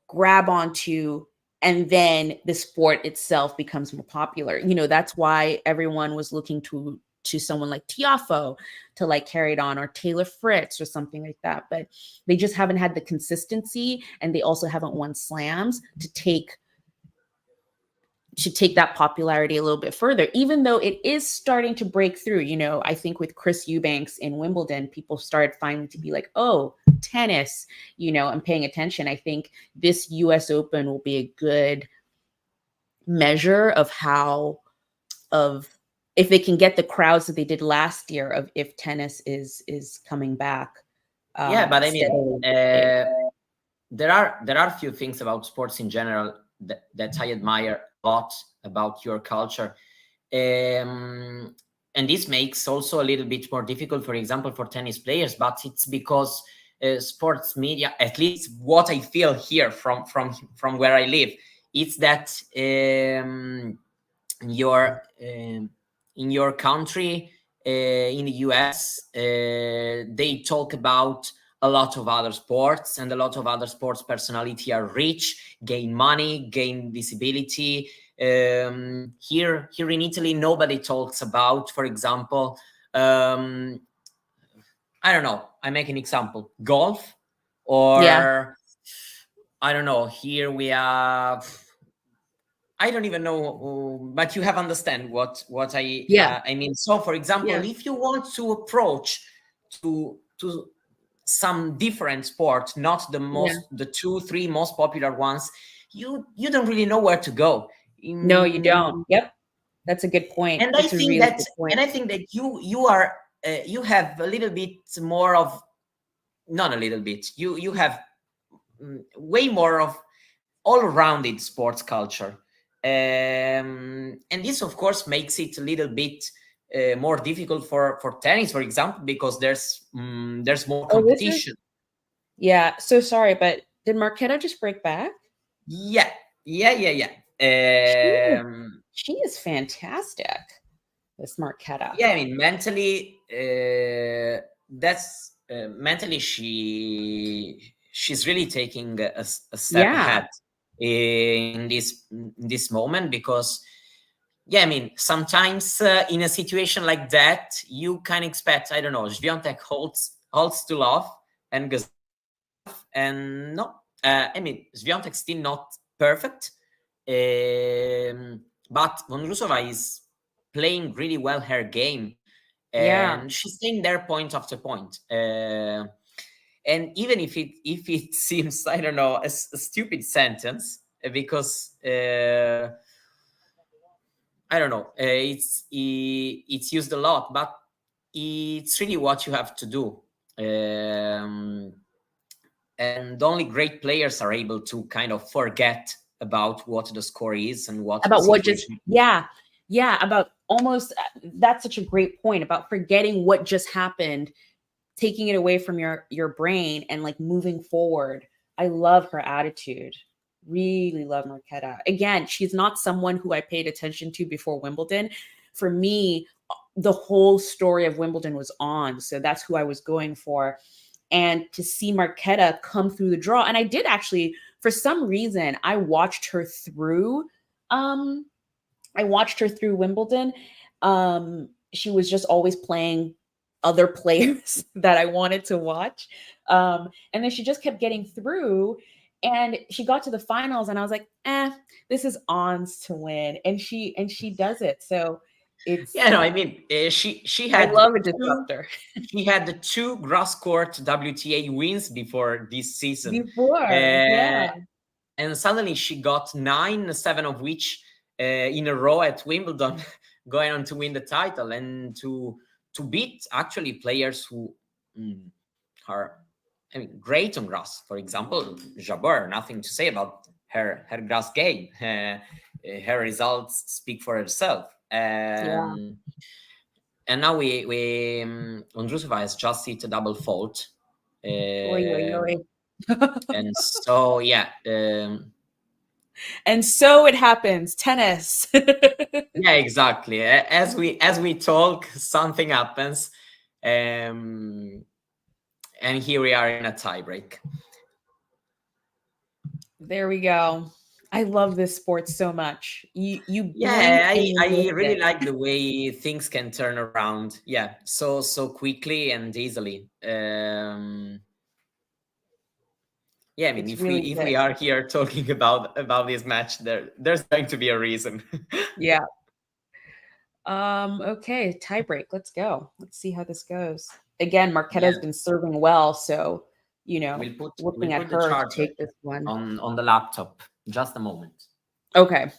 [SPEAKER 1] grab onto, and then the sport itself becomes more popular. That's why everyone was looking to someone like Tiafo to like carry it on, or Taylor Fritz or something like that. But they just haven't had the consistency, and they also haven't won slams to take that popularity a little bit further, even though it is starting to break through. I think with Chris Eubanks in Wimbledon, people started finally to be like, oh, tennis, and paying attention. I think this US Open will be a good measure of if they can get the crowds that they did last year, of if tennis is coming back.
[SPEAKER 3] Yeah, but I mean,
[SPEAKER 1] steadily.
[SPEAKER 3] there are a few things about sports in general that I admire a lot about your culture. And this makes also a little bit more difficult, for example, for tennis players, but it's because sports media, at least what I feel here from where I live, it's that in your country, in the US, they talk about a lot of other sports, and a lot of other sports personality are rich, gain money, gain visibility. Here in Italy, nobody talks about, for example, I don't know, I make an example, golf, or
[SPEAKER 1] Yeah.
[SPEAKER 3] I don't know, here we have, I don't even know, but you have understand what I I mean. So, for example, if you want to approach to some different sport, not the the 2-3 most popular ones, you don't really know where to go.
[SPEAKER 1] No, you don't. Yep, that's a good point.
[SPEAKER 3] And
[SPEAKER 1] That's
[SPEAKER 3] I think that,
[SPEAKER 1] point.
[SPEAKER 3] you are you have a little bit more of, not a little bit. You have way more of all-rounded sports culture, and this, of course, makes it a little bit more difficult for tennis, for example, because there's more competition.
[SPEAKER 1] Yeah. So sorry, but did Marketa just break back?
[SPEAKER 3] Yeah.
[SPEAKER 1] She is fantastic, this Marketa.
[SPEAKER 3] Yeah, I mean, mentally, that's mentally she's really taking a step ahead in this moment, because I mean, sometimes in a situation like that, you can expect, I don't know, Swiatek holds to love and goes, and no, I mean, Swiatek's still not perfect, but Vondrousova is playing really well her game, and she's staying there point after point. And even if it seems, I don't know, a stupid sentence, because I don't know, it's used a lot, but it's really what you have to do. And only great players are able to kind of forget about what the score is and
[SPEAKER 1] about what just about almost, that's such a great point, about forgetting what just happened, taking it away from your brain and like moving forward. I love her attitude. Really love Marketa. Again, she's not someone who I paid attention to before Wimbledon. For me, the whole story of Wimbledon was on, so that's who I was going for. And to see Marketa come through the draw, and I did actually, for some reason, I watched her through Wimbledon. She was just always playing other players that I wanted to watch. And then she just kept getting through, and she got to the finals, and I was like, this is Ons to win. And she does it. So it's,
[SPEAKER 3] I mean, she had,
[SPEAKER 1] I love a disruptor.
[SPEAKER 3] She had the 2 grass court WTA wins before this season. And suddenly she got 9, 7 of which in a row at Wimbledon, going on to win the title, and to beat actually players who are, I mean, great on grass. For example, Jabeur, nothing to say about her grass game. Her results speak for herself. And now Vondrousova has just hit a double fault. And so,
[SPEAKER 1] and so it happens. Tennis.
[SPEAKER 3] Yeah, exactly. As we talk, something happens, and here we are in a tiebreak.
[SPEAKER 1] There we go. I love this sport so much. I
[SPEAKER 3] really like the way things can turn around. Yeah, so quickly and easily. I mean, if we are here talking about this match, there's going to be a reason.
[SPEAKER 1] Yeah. Okay, tiebreak. Let's go. Let's see how this goes. Again, Marketa's been serving well, so looking at her to take this one
[SPEAKER 3] on the laptop. Just a moment.
[SPEAKER 1] Okay.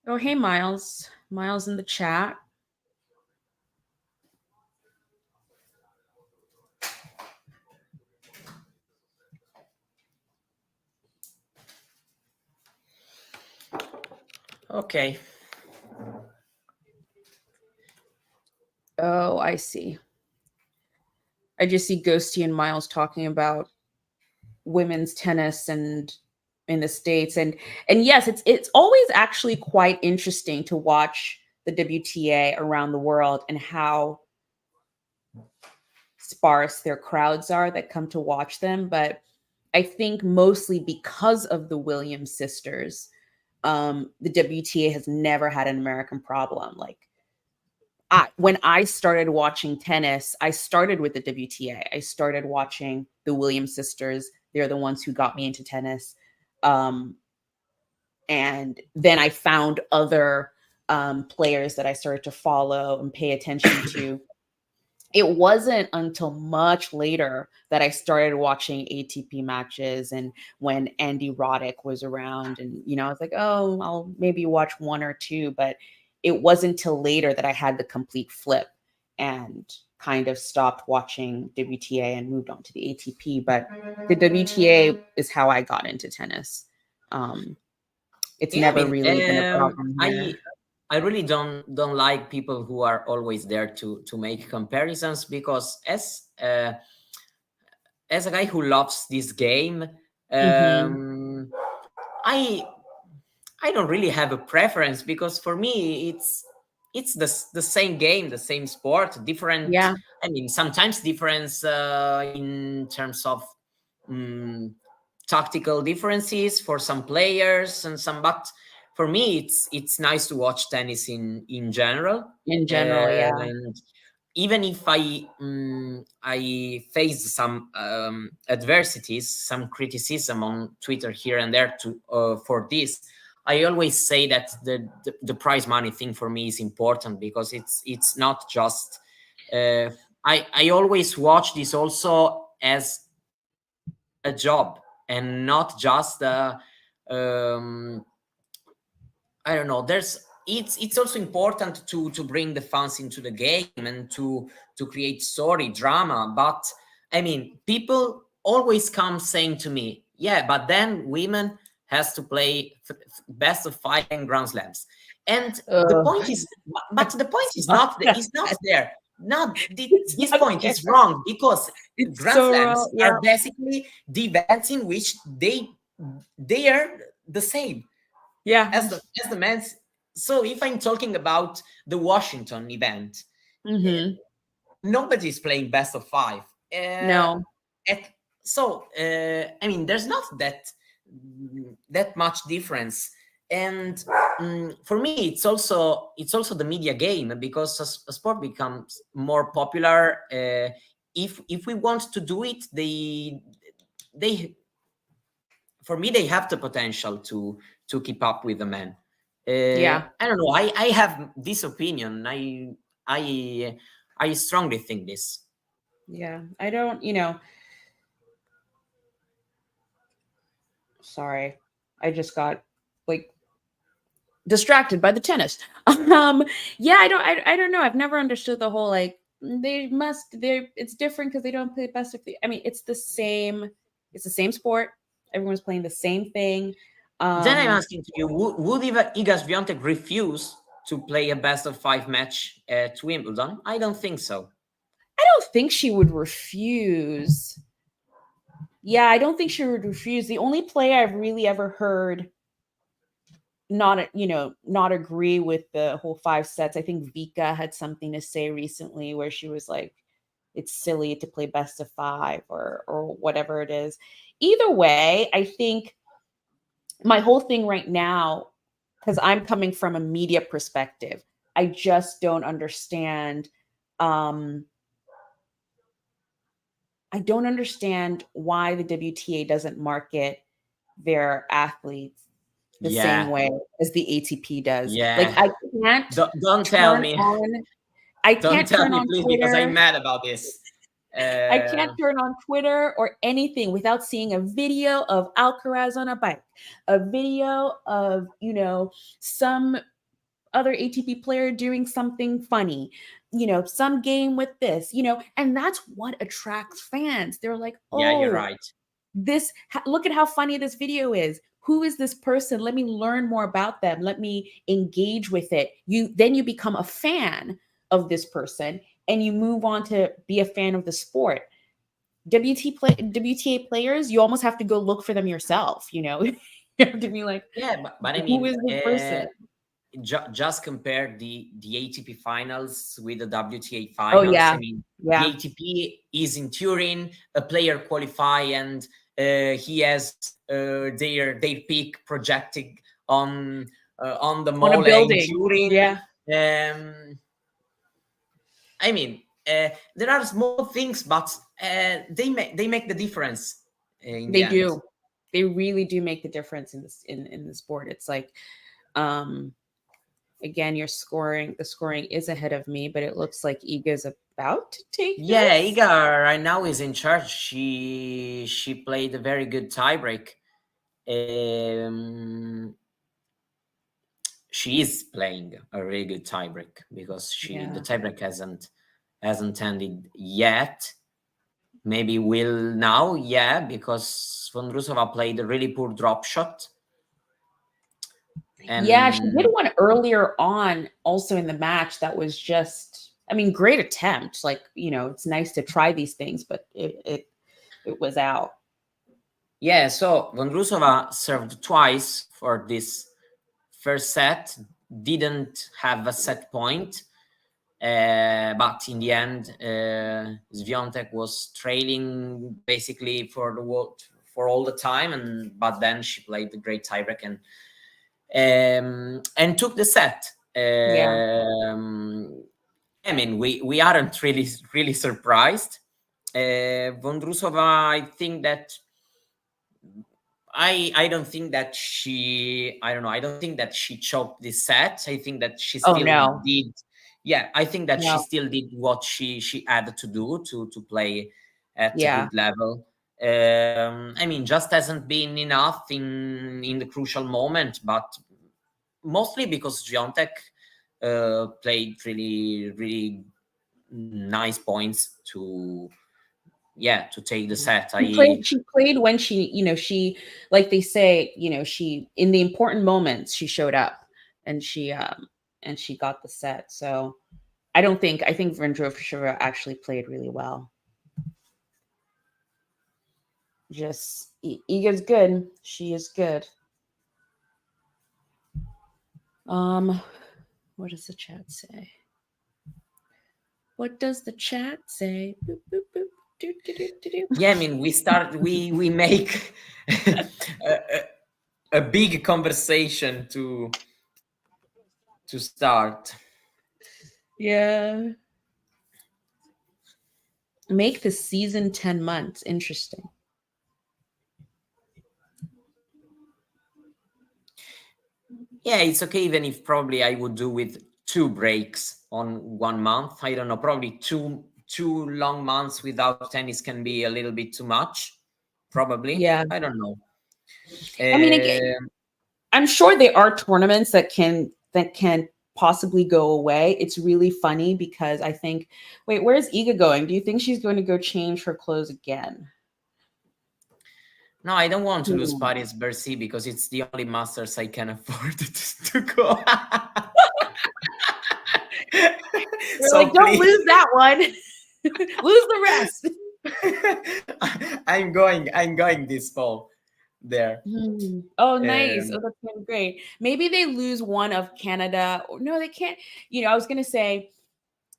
[SPEAKER 1] Oh, hey, Miles. Miles in the chat.
[SPEAKER 3] Okay.
[SPEAKER 1] Oh, I see. I just see Ghosty and Miles talking about women's tennis and in the States. And yes, it's always actually quite interesting to watch the WTA around the world and how sparse their crowds are that come to watch them. But I think mostly because of the Williams sisters, the WTA has never had an American problem. Like, when I started watching tennis, I started with the WTA. I started watching the Williams sisters. They're the ones who got me into tennis. And then I found other players that I started to follow and pay attention to. It wasn't until much later that I started watching ATP matches, and when Andy Roddick was around, and I was like, oh, I'll maybe watch one or two, but it wasn't until later that I had the complete flip and kind of stopped watching WTA and moved on to the ATP. But the WTA is how I got into tennis. It's never really been a problem here.
[SPEAKER 3] I really don't like people who are always there to make comparisons, because as a guy who loves this game, I don't really have a preference, because for me it's the same game, the same sport, different.
[SPEAKER 1] Yeah.
[SPEAKER 3] I mean, sometimes difference in terms of tactical differences for some players and some, but for me it's nice to watch tennis in general.
[SPEAKER 1] Yeah.
[SPEAKER 3] And even if I faced some adversities, some criticism on Twitter here and there for this, I always say that the prize money thing for me is important, because it's not just I always watch this also as a job, and not just I don't know. It's also important to bring the fans into the game and to create story, drama. But I mean, people always come saying to me, yeah, but then women has to play best of 5 and Grand Slams. And the point is, but the point is not there. No, this point is wrong, because Grand Slams are basically the events in which they are the same.
[SPEAKER 1] Yeah,
[SPEAKER 3] as the men's. So if I'm talking about the Washington event, nobody's playing best of 5.
[SPEAKER 1] No.
[SPEAKER 3] So I mean, there's not that much difference. And for me, it's also the media game, because a sport becomes more popular. If we want to do it, they for me, they have the potential to keep up with the men. I don't know. I have this opinion. I strongly think this.
[SPEAKER 1] Yeah, I don't. Sorry, I just got distracted by the tennis. Yeah, I don't know. I've never understood the whole it's different because they don't play best of 3. I mean, it's the same sport. Everyone's playing the same thing.
[SPEAKER 3] Then I'm asking to you, would Iga Swiatek refuse to play a best of 5 match at Wimbledon? I don't think so.
[SPEAKER 1] I don't think she would refuse. Yeah, I don't think she would refuse. The only player I've really ever heard not agree with the whole 5 sets, I think Vika had something to say recently where she was like, it's silly to play best of 5 or whatever it is. Either way, I think my whole thing right now, because I'm coming from a media perspective, I just don't understand. I don't understand why the WTA doesn't market their athletes the same way as the ATP does.
[SPEAKER 3] Yeah.
[SPEAKER 1] I can't.
[SPEAKER 3] Don't tell me.
[SPEAKER 1] I can't turn on
[SPEAKER 3] please,
[SPEAKER 1] Twitter,
[SPEAKER 3] because I'm mad about this.
[SPEAKER 1] I can't turn on Twitter or anything without seeing a video of Alcaraz on a bike, a video of, some other ATP player doing something funny, some game with this, and that's what attracts fans. They're like, oh,
[SPEAKER 3] yeah, you're right.
[SPEAKER 1] Look at how funny this video is. Who is this person? Let me learn more about them. Let me engage with it. Then you become a fan of this person, and you move on to be a fan of the sport. WTA players, you almost have to go look for them yourself. You have to be like,
[SPEAKER 3] yeah, but I mean,
[SPEAKER 1] who is this person?
[SPEAKER 3] Just compare the ATP finals with the WTA finals.
[SPEAKER 1] Oh yeah,
[SPEAKER 3] I mean, the ATP is in Turin. A player qualify, and he has their peak projected on the mole in Turin.
[SPEAKER 1] Yeah.
[SPEAKER 3] I mean, there are small things, but they make the difference in the
[SPEAKER 1] They
[SPEAKER 3] end.
[SPEAKER 1] do. They really do make the difference in this in the sport. It's like, again, the scoring is ahead of me, but it looks like Iga's about to take
[SPEAKER 3] Yeah,
[SPEAKER 1] this.
[SPEAKER 3] Iga right now is in charge. She played a very good tiebreak. She is playing a really good tiebreak because the tiebreak hasn't ended yet. Maybe will now, yeah, because Vondrousova played a really poor drop shot. And
[SPEAKER 1] Yeah, she did one earlier on also in the match that was just, I mean, great attempt. Like, it's nice to try these things, but it was out.
[SPEAKER 3] Yeah, so Vondrousova served twice for this first set, didn't have a set point, but in the end, Swiatek was trailing basically for all the time, but then she played the great tiebreak and took the set. I mean, we aren't really surprised. Vondrousova, I think that I don't think that I don't think that she choked this set. I think that she still did. Yeah, I think that she still did what she had to do to play at a good level. I mean, just hasn't been enough in the crucial moment, but mostly because Swiatek played really nice points to take the set.
[SPEAKER 1] She played when she, like they say, she, in the important moments, she showed up and she got the set. So I think Vondrousova actually played really well. Just Iga's good. She is good. What does the chat say? What does the chat say? Boop, boop, boop. Do, do, do, do, do.
[SPEAKER 3] Yeah, I mean, we make a big conversation to start.
[SPEAKER 1] Yeah. Make the season 10 months. Interesting.
[SPEAKER 3] Yeah, it's okay, even if probably I would do with 2 breaks on 1 month. I don't know, probably two long months without tennis can be a little bit too much. Probably.
[SPEAKER 1] Yeah.
[SPEAKER 3] I don't know.
[SPEAKER 1] I mean, again, I'm sure there are tournaments that can possibly go away. It's really funny because I think, wait, where's Iga going? Do you think she's going to go change her clothes again?
[SPEAKER 3] No, I don't want to lose Paris-Bercy because it's the only Masters I can afford to go.
[SPEAKER 1] So like, don't lose that one. Lose the rest.
[SPEAKER 3] I'm going this fall there.
[SPEAKER 1] Oh, nice. Oh, that's been great. Maybe they lose one of Canada. No, they can't. I was going to say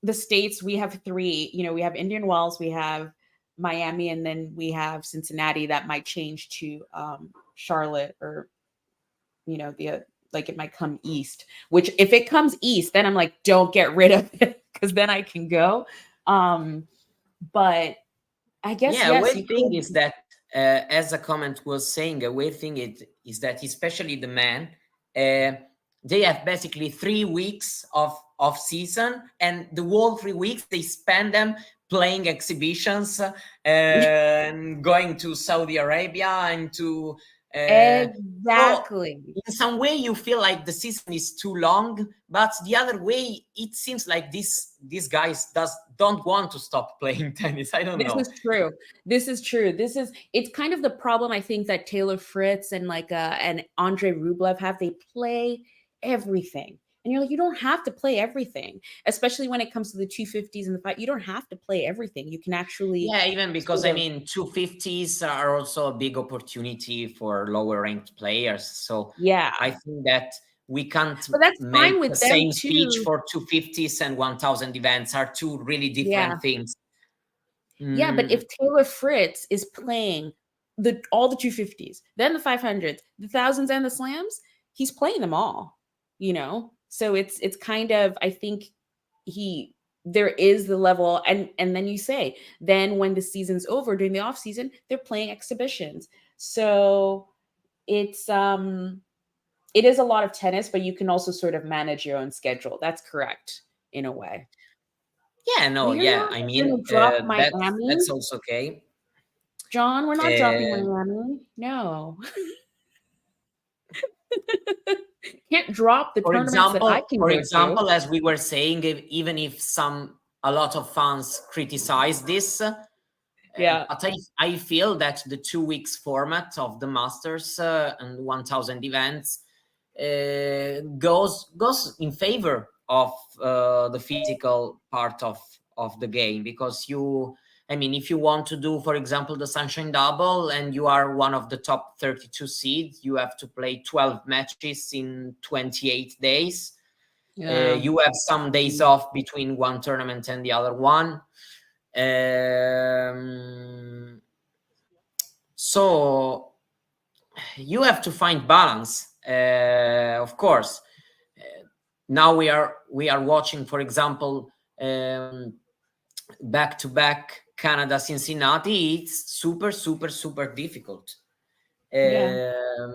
[SPEAKER 1] the States, we have 3. We have Indian Wells, we have Miami, and then we have Cincinnati. That might change to Charlotte, or like it might come east, which if it comes east, then I'm like, don't get rid of it because then I can go. But I guess
[SPEAKER 3] a weird thing is that as a comment was saying, a weird thing is that especially the men, they have basically 3 weeks of season, and the whole 3 weeks they spend them playing exhibitions and going to Saudi Arabia and to
[SPEAKER 1] exactly.
[SPEAKER 3] So in some way you feel like the season is too long, but the other way it seems like these guys don't want to stop playing tennis. I don't know.
[SPEAKER 1] This is true. It's kind of the problem I think that Taylor Fritz and and Andre Rublev have. They play everything. And you're like, you don't have to play everything, especially when it comes to the 250s and the 5. You don't have to play everything. You can actually.
[SPEAKER 3] Yeah, even because, I mean, 250s are also a big opportunity for lower ranked players. So
[SPEAKER 1] yeah,
[SPEAKER 3] I think that we can't
[SPEAKER 1] make
[SPEAKER 3] the same speech for 250s and 1000 events are 2 really different things.
[SPEAKER 1] Yeah, but if Taylor Fritz is playing all the 250s, then the 500s, the 1000s, and the slams, he's playing them all, So it's kind of, I think he there is the level, and then you say, then when the season's over during the off season, they're playing exhibitions. So it's it is a lot of tennis, but you can also sort of manage your own schedule. That's correct in a way.
[SPEAKER 3] Yeah, no,
[SPEAKER 1] But you're
[SPEAKER 3] yeah.
[SPEAKER 1] not
[SPEAKER 3] I
[SPEAKER 1] going
[SPEAKER 3] mean,
[SPEAKER 1] to drop
[SPEAKER 3] that's
[SPEAKER 1] Miami,
[SPEAKER 3] also okay.
[SPEAKER 1] John. We're not dropping
[SPEAKER 3] Uh,
[SPEAKER 1] Miami. No. Can't drop the
[SPEAKER 3] for
[SPEAKER 1] tournaments that I
[SPEAKER 3] example,
[SPEAKER 1] can go to.
[SPEAKER 3] as we were saying, even if a lot of fans criticize this,
[SPEAKER 1] Yeah.
[SPEAKER 3] but I feel that the 2 weeks format of the Masters and 1,000 events goes in favor of the physical part of the game, because if you want to do, for example, the Sunshine Double and you are one of the top 32 seeds, you have to play 12 matches in 28 days.
[SPEAKER 1] Yeah.
[SPEAKER 3] You have some days off between one tournament and the other one. So you have to find balance, of course. Now we are watching, for example, back-to-back Canada Cincinnati. It's super difficult,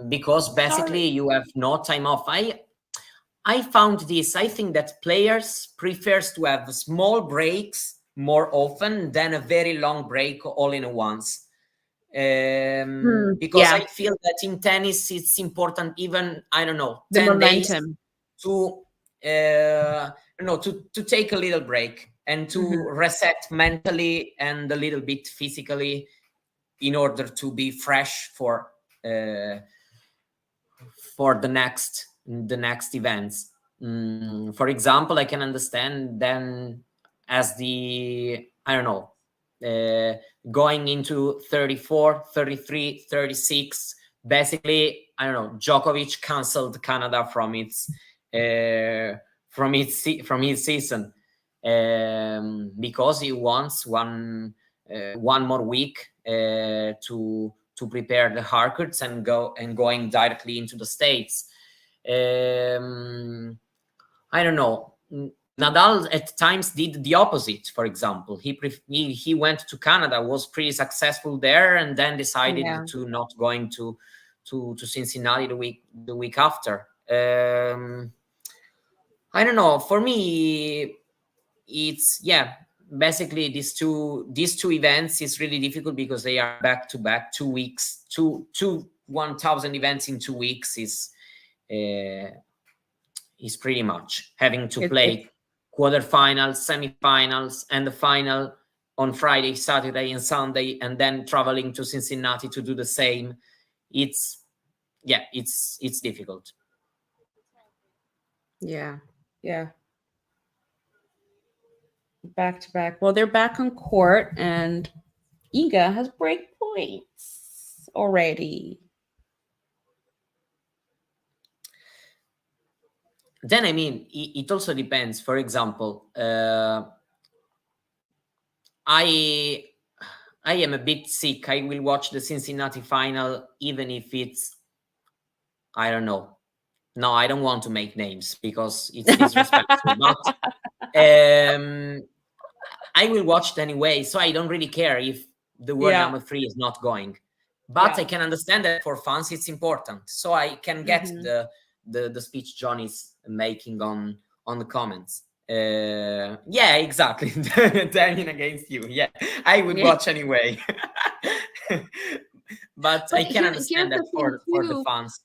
[SPEAKER 3] because basically you have no time off. I found this. I think that players prefers to have small breaks more often than a very long break all in once. Because
[SPEAKER 1] Yeah.
[SPEAKER 3] I feel that in tennis it's important, even, I don't know,
[SPEAKER 1] The
[SPEAKER 3] 10 days
[SPEAKER 1] momentum.
[SPEAKER 3] to take a little break and to reset mentally and a little bit physically, in order to be fresh for the next events. For example, I can understand then, as the, I don't know, going into 34, 33, 36, basically, I don't know, Djokovic canceled Canada from its season, because he wants one more week to prepare the hardcourts and going directly into the States. I don't know. Nadal at times did the opposite. For example, he went to Canada, was pretty successful there, and then decided to not going to Cincinnati the week after. I don't know. For me, it's basically these two events is really difficult, because they are back to back 2 weeks. Two 1,000 events in 2 weeks is pretty much having to play quarterfinals, semifinals, and the final on Friday, Saturday, and Sunday, and then traveling to Cincinnati to do the same. It's difficult.
[SPEAKER 1] Yeah. Back to back. Well, they're back on court, and Iga has break points already.
[SPEAKER 3] Then, I mean, it also depends. For example, I am a bit sick. I will watch the Cincinnati final, even if it's, I don't know. No, I don't want to make names because it's disrespectful. But I will watch it anyway, so I don't really care if the world number 3 is not going. But I can understand that for fans it's important. So I can get the speech John is making on the comments. Yeah, exactly. Damien against you. Yeah, I would watch anyway. but I can understand that for the fans.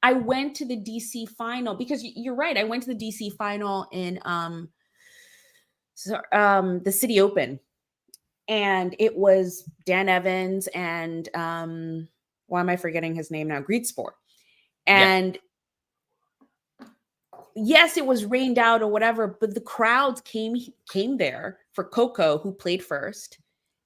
[SPEAKER 1] I went to the DC final, because you're right. I went to the DC final in the City Open, and it was Dan Evans and why am I forgetting his name now? Greedsport. And yes, it was rained out or whatever, but the crowds came there for Coco, who played first.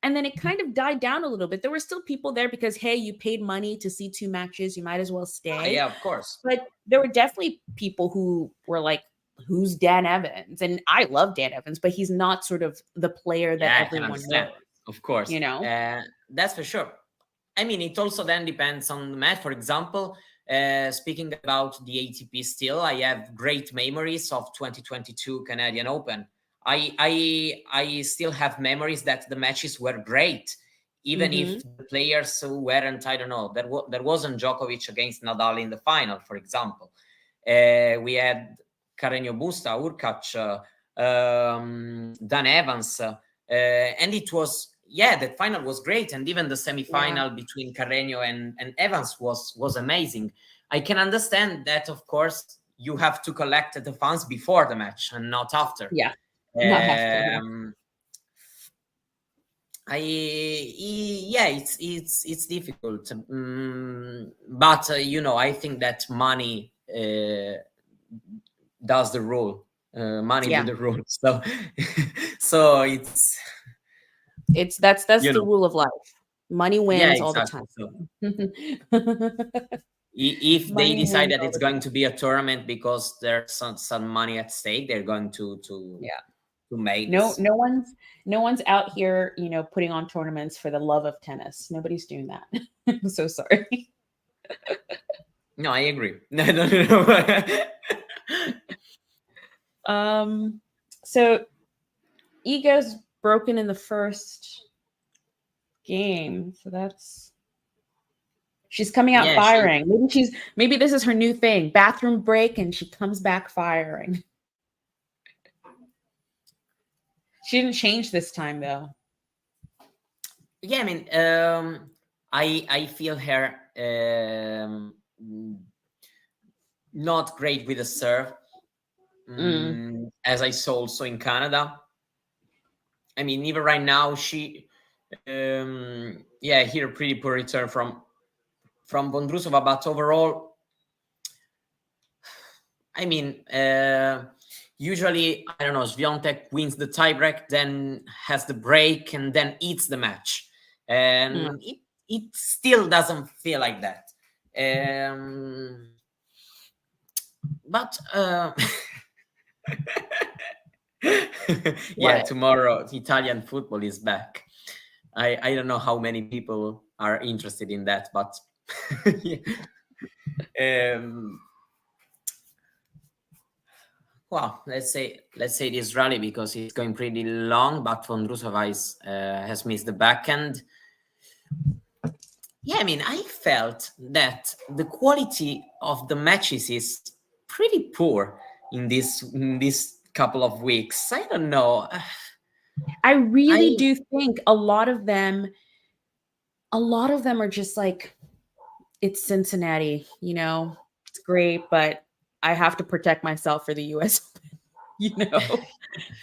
[SPEAKER 1] And then it kind of died down a little bit. There were still people there because, hey, you paid money to see 2 matches. You might as well stay.
[SPEAKER 3] Yeah, of course.
[SPEAKER 1] But there were definitely people who were like, who's Dan Evans? And I love Dan Evans, but he's not sort of the player that everyone knows.
[SPEAKER 3] Of course.
[SPEAKER 1] You know?
[SPEAKER 3] That's for sure. I mean, it also then depends on the match. For example, speaking about the ATP still, I have great memories of 2022 Canadian Open. I still have memories that the matches were great, even if the players who weren't, I don't know, there wasn't Djokovic against Nadal in the final, for example. We had Carreño Busta, Urkac, Dan Evans, and it was, the final was great, and even the semi-final between Carreño and Evans was amazing. I can understand that, of course, you have to collect the fans before the match and not after.
[SPEAKER 1] Yeah. Not after.
[SPEAKER 3] It's difficult, but I think that money does the rule. Money do the rule. So so
[SPEAKER 1] that's the rule of life. Money wins all the time.
[SPEAKER 3] So, if they decide that it's going to be a tournament because there's some money at stake, they're going to make
[SPEAKER 1] no one's out here, putting on tournaments for the love of tennis. Nobody's doing that. I'm so sorry.
[SPEAKER 3] No, I agree. No.
[SPEAKER 1] So Iga's broken in the first game, so she's coming out firing. Maybe this is her new thing, bathroom break, and she comes back firing. She didn't change this time, though.
[SPEAKER 3] Yeah, I mean, I feel her not great with the serve, as I saw also in Canada. I mean, even right now, she, here a pretty poor return from Vondrousova, but overall, I mean, usually, I don't know, Swiatek wins the tiebreak, then has the break, and then eats the match. And it still doesn't feel like that. But tomorrow Italian football is back. I don't know how many people are interested in that, but well, let's say this rally, because it's going pretty long, but Vondrousova has missed the backhand. Yeah, I mean, I felt that the quality of the matches is pretty poor in this couple of weeks. I don't know.
[SPEAKER 1] I really do think a lot of them are just like, it's Cincinnati, it's great, but I have to protect myself for the US Open.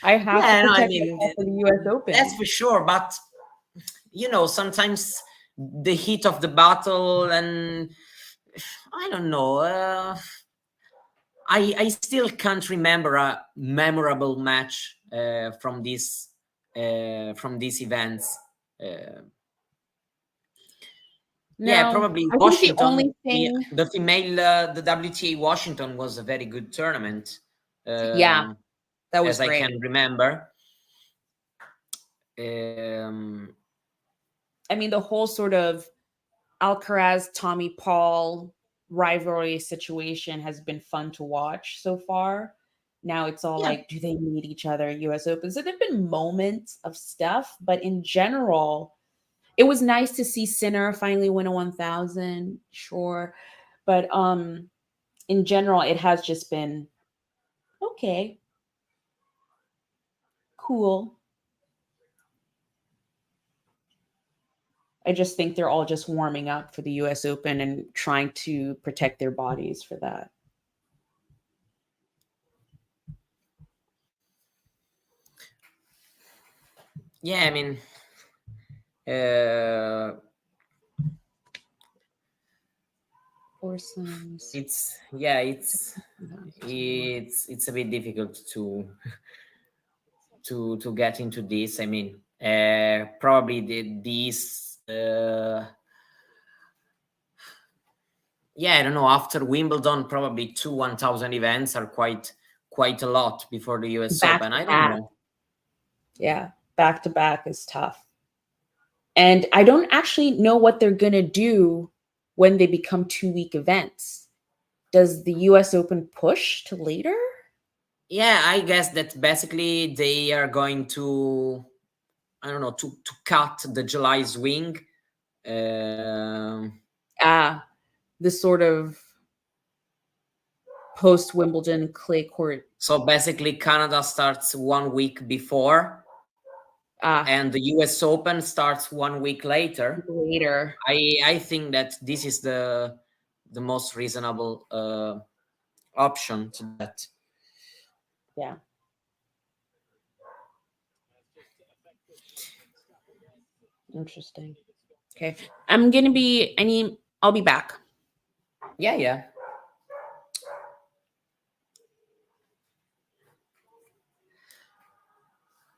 [SPEAKER 1] I have to protect myself for the US Open.
[SPEAKER 3] That's for sure. But, sometimes the heat of the battle, and I don't know. I still can't remember a memorable match from these events. Probably Washington. The only thing, the female, the WTA Washington was a very good tournament.
[SPEAKER 1] That was
[SPEAKER 3] as
[SPEAKER 1] great.
[SPEAKER 3] I can remember.
[SPEAKER 1] I mean, the whole sort of Alcaraz, Tommy Paul rivalry situation has been fun to watch so far. Now it's all like, do they meet each other at US Open? So there've been moments of stuff, but in general, it was nice to see Sinner finally win a 1000, sure. But in general, it has just been okay. Cool. I just think they're all just warming up for the US Open and trying to protect their bodies for that.
[SPEAKER 3] Yeah, I mean, it's a bit difficult to get into this. I mean, probably these I don't know, after Wimbledon, probably 2 1000 events are quite a lot before the US Open. I don't know.
[SPEAKER 1] Yeah, back to back is tough. And I don't actually know what they're going to do when they become 2-week events. Does the US Open push to later?
[SPEAKER 3] Yeah, I guess that basically they are going to, I don't know, to cut the July swing.
[SPEAKER 1] The sort of post Wimbledon clay court.
[SPEAKER 3] So basically, Canada starts 1 week before, and the US Open starts 1 week later. I think that this is the most reasonable option to that.
[SPEAKER 1] Yeah. Interesting. Okay. I'll be back.
[SPEAKER 3] Yeah.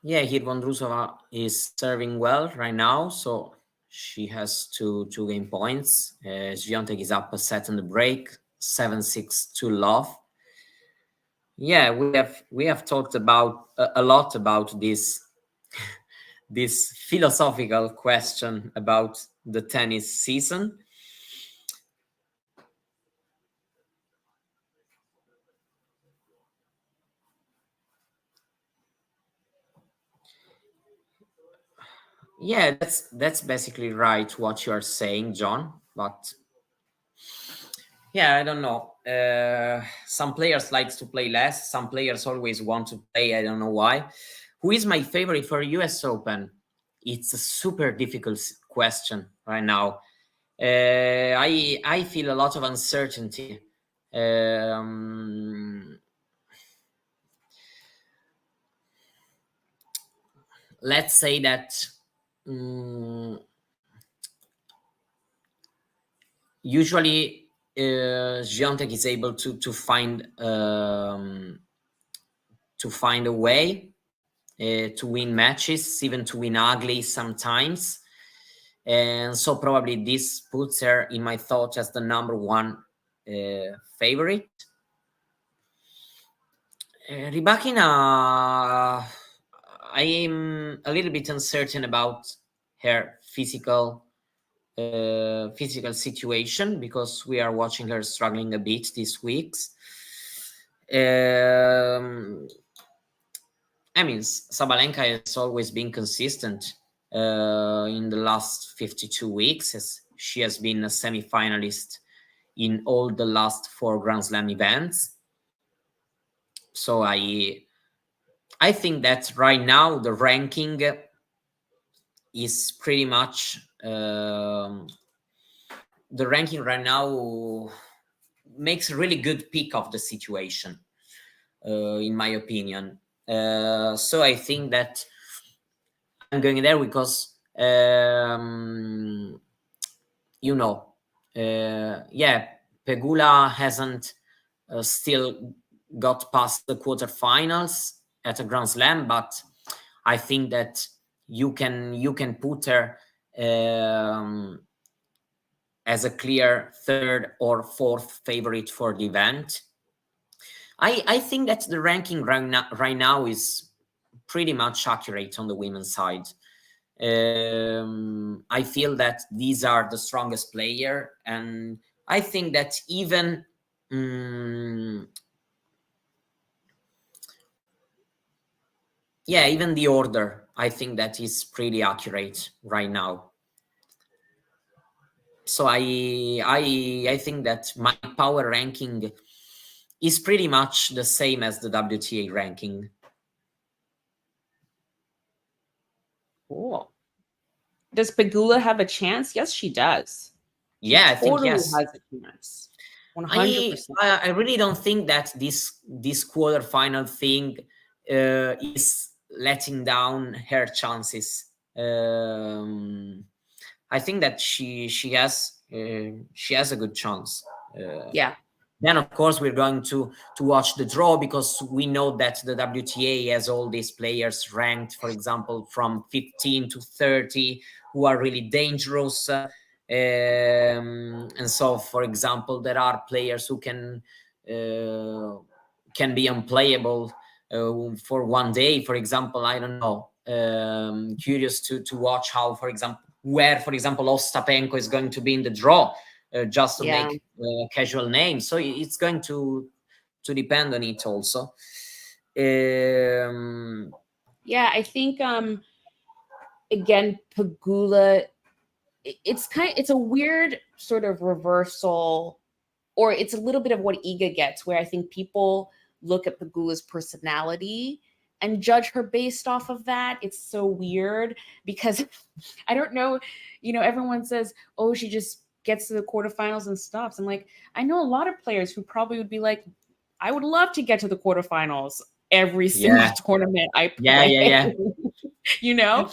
[SPEAKER 3] Yeah, Iga Vondrousova is serving well right now, so she has two game points. Swiatek is up a set in the break, 7-6 to love. Yeah, we have talked about a lot about this philosophical question about the tennis season. Yeah, that's basically right what you are saying, John. But yeah, I don't know. Some players like to play less. Some players always want to play. I don't know why. Who is my favorite for US Open? It's a super difficult question right now. I feel a lot of uncertainty. Let's say that usually Swiatek is able to find a way to win matches, even to win ugly sometimes. And so probably this puts her in my thoughts as the number one favorite. Rybakina, I am a little bit uncertain about her physical situation because we are watching her struggling a bit these weeks. I mean, Sabalenka has always been consistent in the last 52 weeks, as she has been a semi-finalist in all the last 4 Grand Slam events. So I think that right now the ranking is pretty much the ranking right now makes a really good pick of the situation, in my opinion. So I think that I'm going there because Pegula hasn't still got past the quarterfinals at a Grand Slam, but I think that you can put her as a clear 3rd or 4th favorite for the event. I think that the ranking right now is pretty much accurate on the women's side. I feel that these are the strongest player, and I think that even even the order, I think that is pretty accurate right now. So I think that my power ranking is pretty much the same as the WTA ranking.
[SPEAKER 1] Cool. Does Pegula have a chance? Yes, she does.
[SPEAKER 3] I think yes.
[SPEAKER 1] Has a chance. 100%.
[SPEAKER 3] I really don't think that this quarterfinal thing is letting down her chances. I think that she has a good chance.
[SPEAKER 1] Yeah.
[SPEAKER 3] Then of course we're going to watch the draw, because we know that the WTA has all these players ranked, for example, from 15 to 30, who are really dangerous. And so, for example, there are players who can be unplayable for one day. For example, I don't know. Curious to watch how, for example, Ostapenko is going to be in the draw, just to make a casual name. So it's going to depend on it also.
[SPEAKER 1] Yeah, I think again, Pegula, it's a weird sort of reversal, or it's a little bit of what Iga gets, where I think people look at Pegula's personality and judge her based off of that. It's so weird because I don't know, everyone says, oh, she just gets to the quarterfinals and stops. I'm like, I know a lot of players who probably would be like, I would love to get to the quarterfinals every single tournament I play.
[SPEAKER 3] Yeah.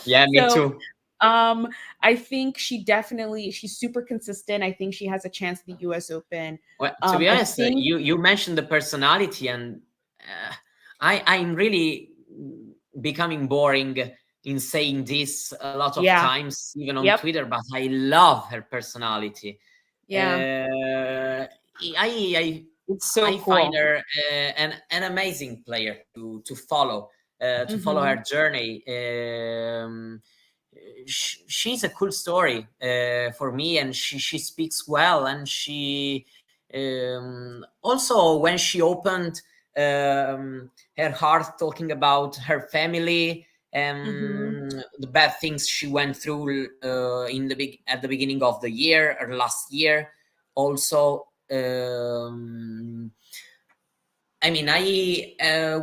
[SPEAKER 3] Yeah, me too.
[SPEAKER 1] I think she's super consistent. I think she has a chance at the US Open.
[SPEAKER 3] Well, to be honest, you mentioned the personality, and I'm really becoming boring in saying this a lot of times, even on Twitter, but I love her personality.
[SPEAKER 1] Yeah.
[SPEAKER 3] It's so cool. Find her an amazing player to follow, follow her journey. She's a cool story for me, and she speaks well, and she also, when she opened her heart, talking about her family and the bad things she went through at the beginning of the year or last year. Also, I mean,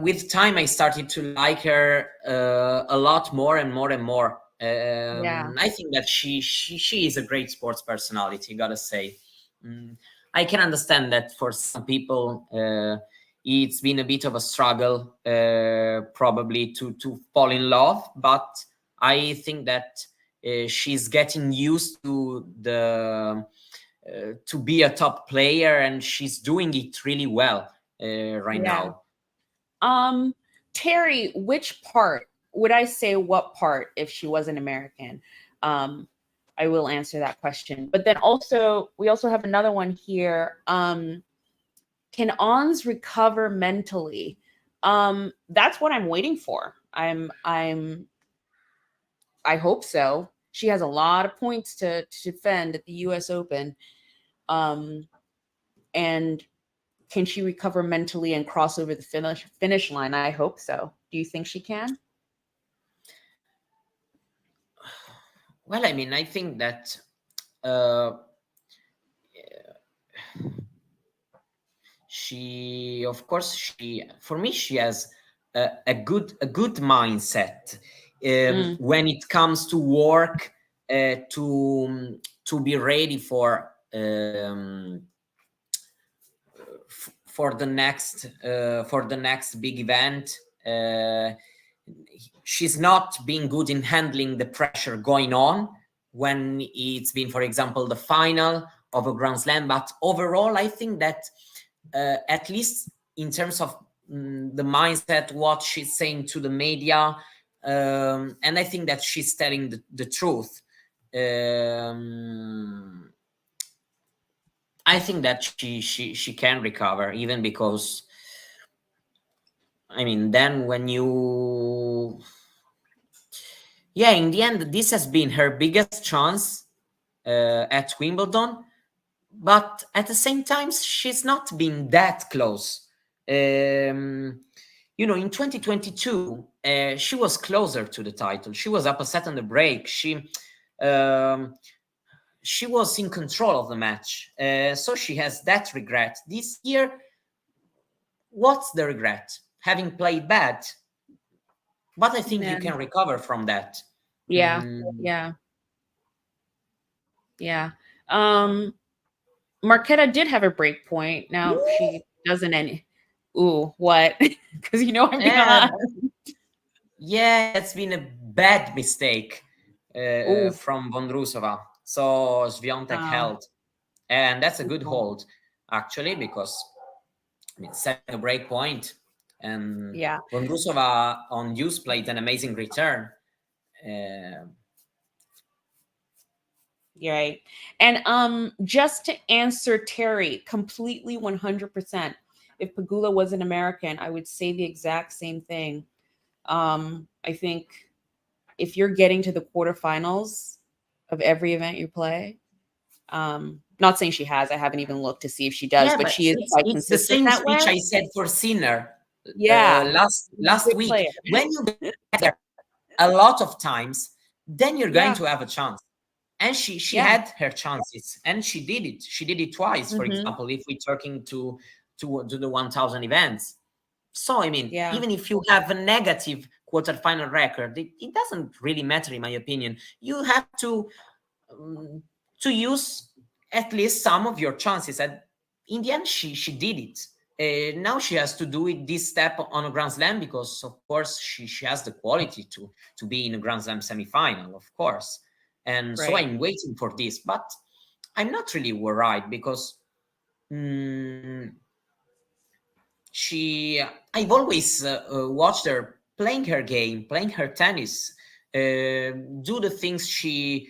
[SPEAKER 3] with time I started to like her a lot more and more and more. I think that she is a great sports personality, gotta say. I can understand that for some people it's been a bit of a struggle probably to fall in love, but I think that she's getting used to to be a top player, and she's doing it really well right now.
[SPEAKER 1] Terry, which part would I say? What part, if she was an American? I will answer that question. But then we also have another one here. Can Ons recover mentally? That's what I'm waiting for. I hope so. She has a lot of points to defend at the US Open. And can she recover mentally and cross over the finish line? I hope so. Do you think she can?
[SPEAKER 3] Well, I mean, I think that she, of course, for me, she has a good mindset when it comes to work to be ready for the next big event. She's not being good in handling the pressure going on when it's been, for example, the final of a Grand Slam. But overall, I think that at least in terms of the mindset, what she's saying to the media, and I think that she's telling the truth. I think that she can recover, even because, I mean, then when in the end, this has been her biggest chance at Wimbledon, but at the same time, she's not been that close. In 2022, she was closer to the title. She was up a set on the break. She was in control of the match. So she has that regret. This year, what's the regret? Having played bad. But I think you can recover from that.
[SPEAKER 1] Yeah. Marketa did have a break point. Now she doesn't any. Ooh, what? Because I'm behind.
[SPEAKER 3] Yeah, it's been a bad mistake from Vondrousova. So Swiatek held. And that's a good hold, actually, because setting a break point. And Vondrousova on deuce played an amazing return.
[SPEAKER 1] Right. And just to answer Terry completely 100%, if Pegula was an American, I would say the exact same thing. I think if you're getting to the quarterfinals of every event you play, not saying she has, I haven't even looked to see if she does, but she is quite consistent.
[SPEAKER 3] It's the same speech I said for Sinner. last
[SPEAKER 1] Good
[SPEAKER 3] week.
[SPEAKER 1] player.
[SPEAKER 3] When you get there a lot of times, then you're going to have a chance. And she had her chances, and she did it. She did it twice. For example, if we're talking to the 1,000 events. So I mean, even if you have a negative quarterfinal record, it doesn't really matter, in my opinion. You have to use at least some of your chances. And in the end, she did it. Now she has to do it this step on a Grand Slam, because of course she has the quality to be in a Grand Slam semifinal, of course. And so I'm waiting for this, but I'm not really worried, because I've always watched her playing her game, playing her tennis, do the things she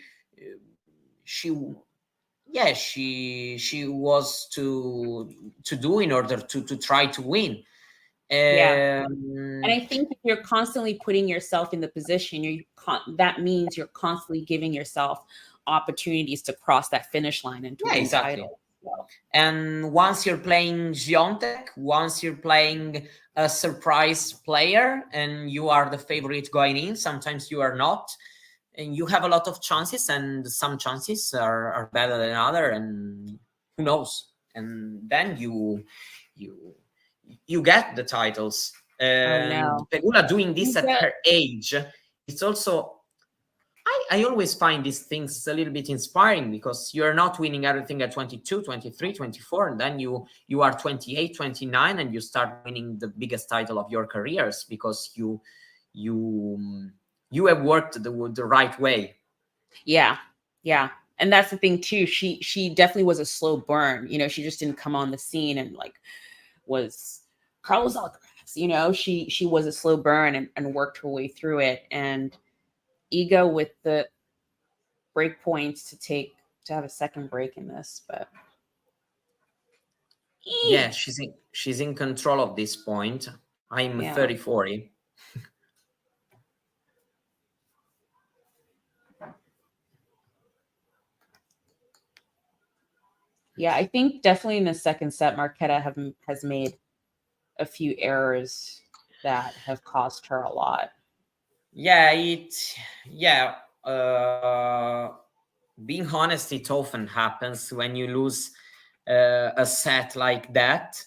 [SPEAKER 3] was to do in order to try to win.
[SPEAKER 1] And I think if you're constantly putting yourself in the position, that means you're constantly giving yourself opportunities to cross that finish line and to win title.
[SPEAKER 3] And once you're playing Swiatek, once you're playing a surprise player, and you are the favorite going in, sometimes you are not, and you have a lot of chances, and some chances are better than other, and who knows? And then you get the titles. Pegula doing this at her age, it's also, I always find these things a little bit inspiring, because you're not winning everything at 22, 23, 24, and then you are 28, 29, and you start winning the biggest title of your careers, because you have worked the right way.
[SPEAKER 1] Yeah. And that's the thing too. She definitely was a slow burn. She just didn't come on the scene and was Carlos Alcaraz. She was a slow burn and worked her way through it. And Iga with the break points to have a second break in this, but
[SPEAKER 3] she's in control of this point. I'm 30-40.
[SPEAKER 1] Yeah, I think definitely in the second set, Marketa has made a few errors that have cost her a lot.
[SPEAKER 3] Being honest, it often happens when you lose a set like that.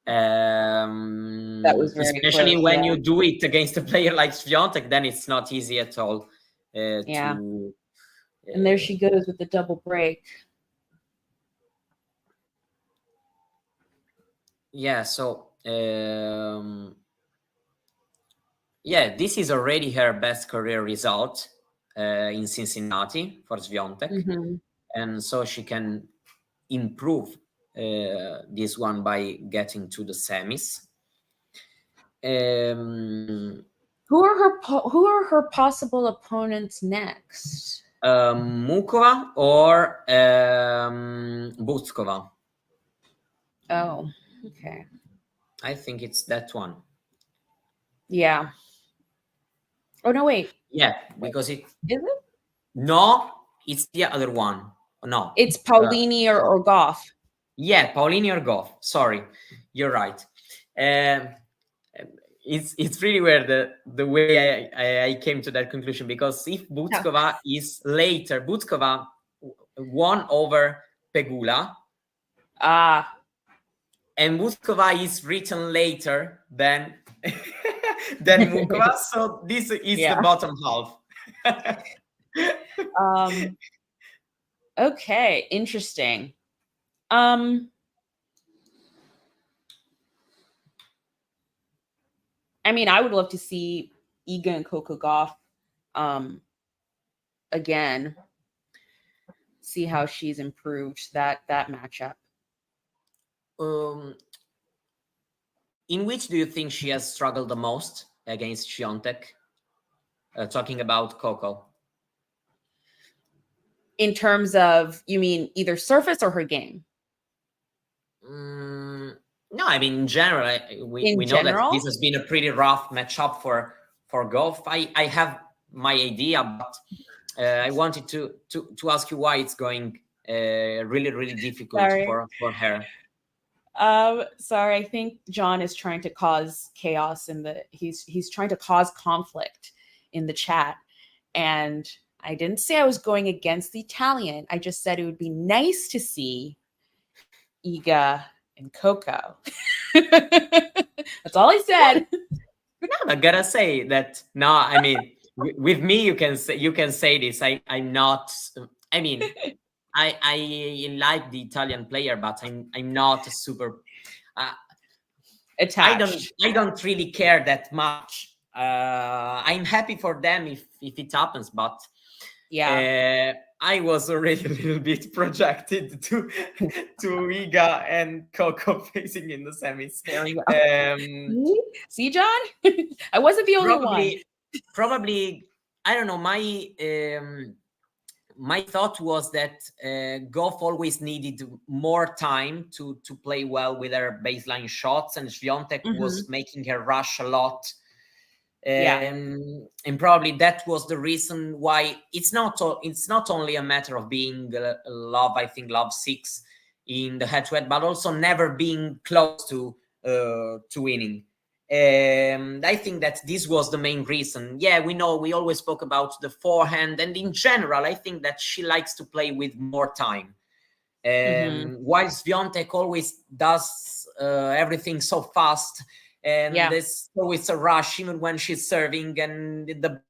[SPEAKER 1] That was very
[SPEAKER 3] especially
[SPEAKER 1] close,
[SPEAKER 3] when you do it against a player like Swiatek, then it's not easy at all.
[SPEAKER 1] And there she goes with the double break.
[SPEAKER 3] So this is already her best career result in Cincinnati for Swiatek, and so she can improve this one by getting to the semis.
[SPEAKER 1] Who are her possible opponents next?
[SPEAKER 3] Mukova or Butskova.
[SPEAKER 1] Oh, okay.
[SPEAKER 3] I think it's that one.
[SPEAKER 1] Yeah. Oh no, wait.
[SPEAKER 3] Yeah, because it
[SPEAKER 1] is it?
[SPEAKER 3] No, it's the other one. No,
[SPEAKER 1] it's Paulini or Goff.
[SPEAKER 3] Yeah, Paulini or Goff. Sorry, you're right. It's really weird the way I came to that conclusion, because if Butskova is later, Butskova won over Pegula. And Butskova is written later than Mukova, so this is the bottom half.
[SPEAKER 1] Okay, interesting. I mean, I would love to see Iga and Coco Gauff again. See how she's improved that matchup.
[SPEAKER 3] In which do you think she has struggled the most against Swiatek? Talking about Coco.
[SPEAKER 1] In terms of, you mean either surface or her game?
[SPEAKER 3] No, I mean in general. We know that this has been a pretty rough matchup for Gauff. I have my idea, but I wanted to ask you why it's going really difficult for her.
[SPEAKER 1] Sorry, I think John is trying to cause chaos he's trying to cause conflict in the chat. And I didn't say I was going against the Italian. I just said it would be nice to see Iga and Coco. That's all I said.
[SPEAKER 3] I gotta say that no, I mean, with me you can say this. I'm not. I mean, I like the Italian player, but I'm not a super.
[SPEAKER 1] Attached.
[SPEAKER 3] I don't really care that much. I'm happy for them if it happens, but
[SPEAKER 1] yeah,
[SPEAKER 3] I was already a little bit projected to Iga and Coco facing in the semis.
[SPEAKER 1] There we go. See, John, I wasn't the only one.
[SPEAKER 3] Probably, I don't know. My thought was that Goff always needed more time to play well with her baseline shots, and Swiatek was making her rush a lot. And probably that was the reason why it's not only a matter of being love 6 in the head-to-head, but also never being close to winning. I think that this was the main reason. Yeah, we know we always spoke about the forehand, and in general, I think that she likes to play with more time. While Swiatek always does everything so fast, and there's always a rush, even when she's serving, and the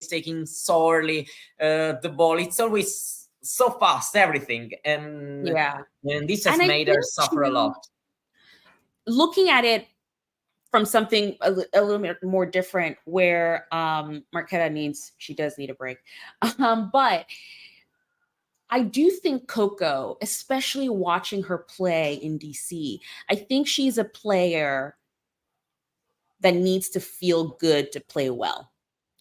[SPEAKER 3] is taking sorely the ball. It's always so fast, everything, and this has made her suffer a lot.
[SPEAKER 1] Looking at it from something a little bit more different, where Marketa does need a break, but I do think Coco, especially watching her play in DC, I think she's a player that needs to feel good to play well.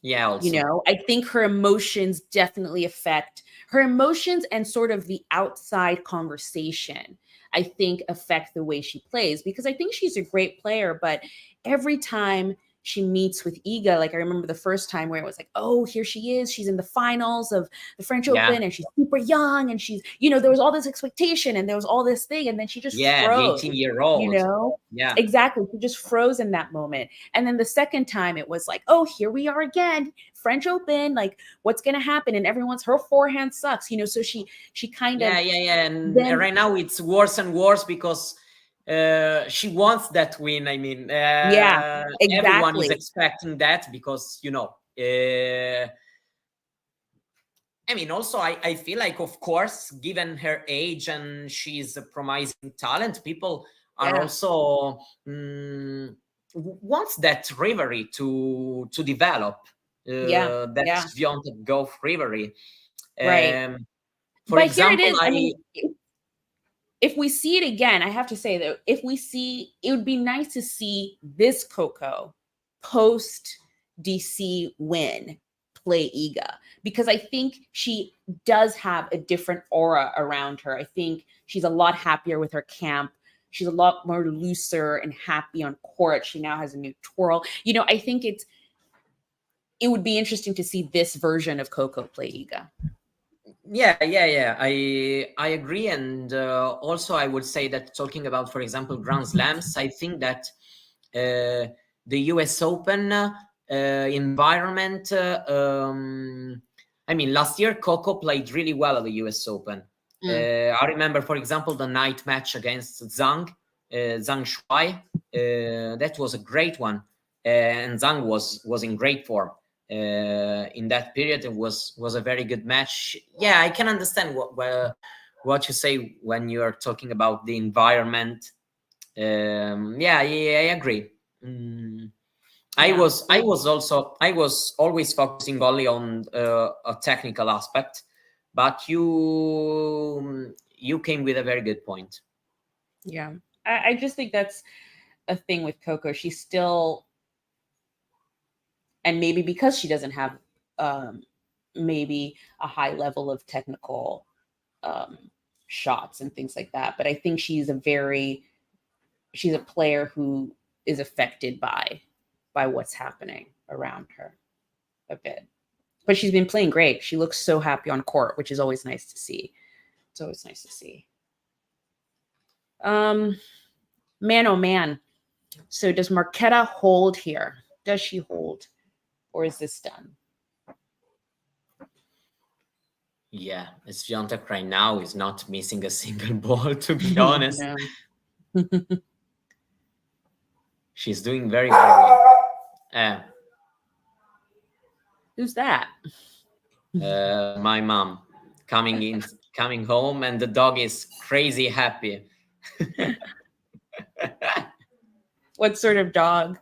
[SPEAKER 3] Yeah, also.
[SPEAKER 1] I think her emotions definitely affect her emotions, and sort of the outside conversation, I think, affect the way she plays, because I think she's a great player, but every time she meets with Iga, like I remember the first time where it was like, oh, here she is. She's in the finals of the French Open, and she's super young, and she's, there was all this expectation, and there was all this thing, and then she just froze.
[SPEAKER 3] 18-year-old.
[SPEAKER 1] Yeah, exactly. She just froze in that moment. And then the second time it was like, oh, here we are again, French Open, like what's going to happen? And her forehand sucks, so she kind of.
[SPEAKER 3] And right now it's worse and worse because she wants that win. I mean,
[SPEAKER 1] exactly.
[SPEAKER 3] Everyone is expecting that because, I mean, also, I feel like, of course, given her age and she's a promising talent, people are also wants that rivalry to develop. That Swiatek Goff rivalry.
[SPEAKER 1] Right.
[SPEAKER 3] For example,
[SPEAKER 1] here it is. If we see it again, I have to say that it would be nice to see this Coco post DC win play Iga, because I think she does have a different aura around her. I think she's a lot happier with her camp. She's a lot more looser and happy on court. She now has a new twirl. I think it would be interesting to see this version of Coco play Iga.
[SPEAKER 3] Yeah. I agree. And also I would say that, talking about, for example, Grand Slams, I think that the US Open environment, I mean, last year Coco played really well at the US Open. I remember, for example, the night match against Zhang Shuai. That was a great one. And Zhang was in great form. In that period, it was a very good match. Yeah, I can understand what you say when you are talking about the environment. I agree. I was always focusing only on a technical aspect, but you came with a very good point.
[SPEAKER 1] Yeah, I just think that's a thing with Coco. She's still. And maybe because she doesn't have maybe a high level of technical shots and things like that. But I think she's a player who is affected by what's happening around her a bit. But she's been playing great. She looks so happy on court, which is always nice to see. It's always nice to see. Man, oh man. So does Marketa hold here? Does she hold? Or is this done?
[SPEAKER 3] Yeah, Swiatek right now is not missing a single ball, to be honest. She's doing very, very well.
[SPEAKER 1] Who's that?
[SPEAKER 3] My mom coming home, and the dog is crazy happy.
[SPEAKER 1] What sort of dog?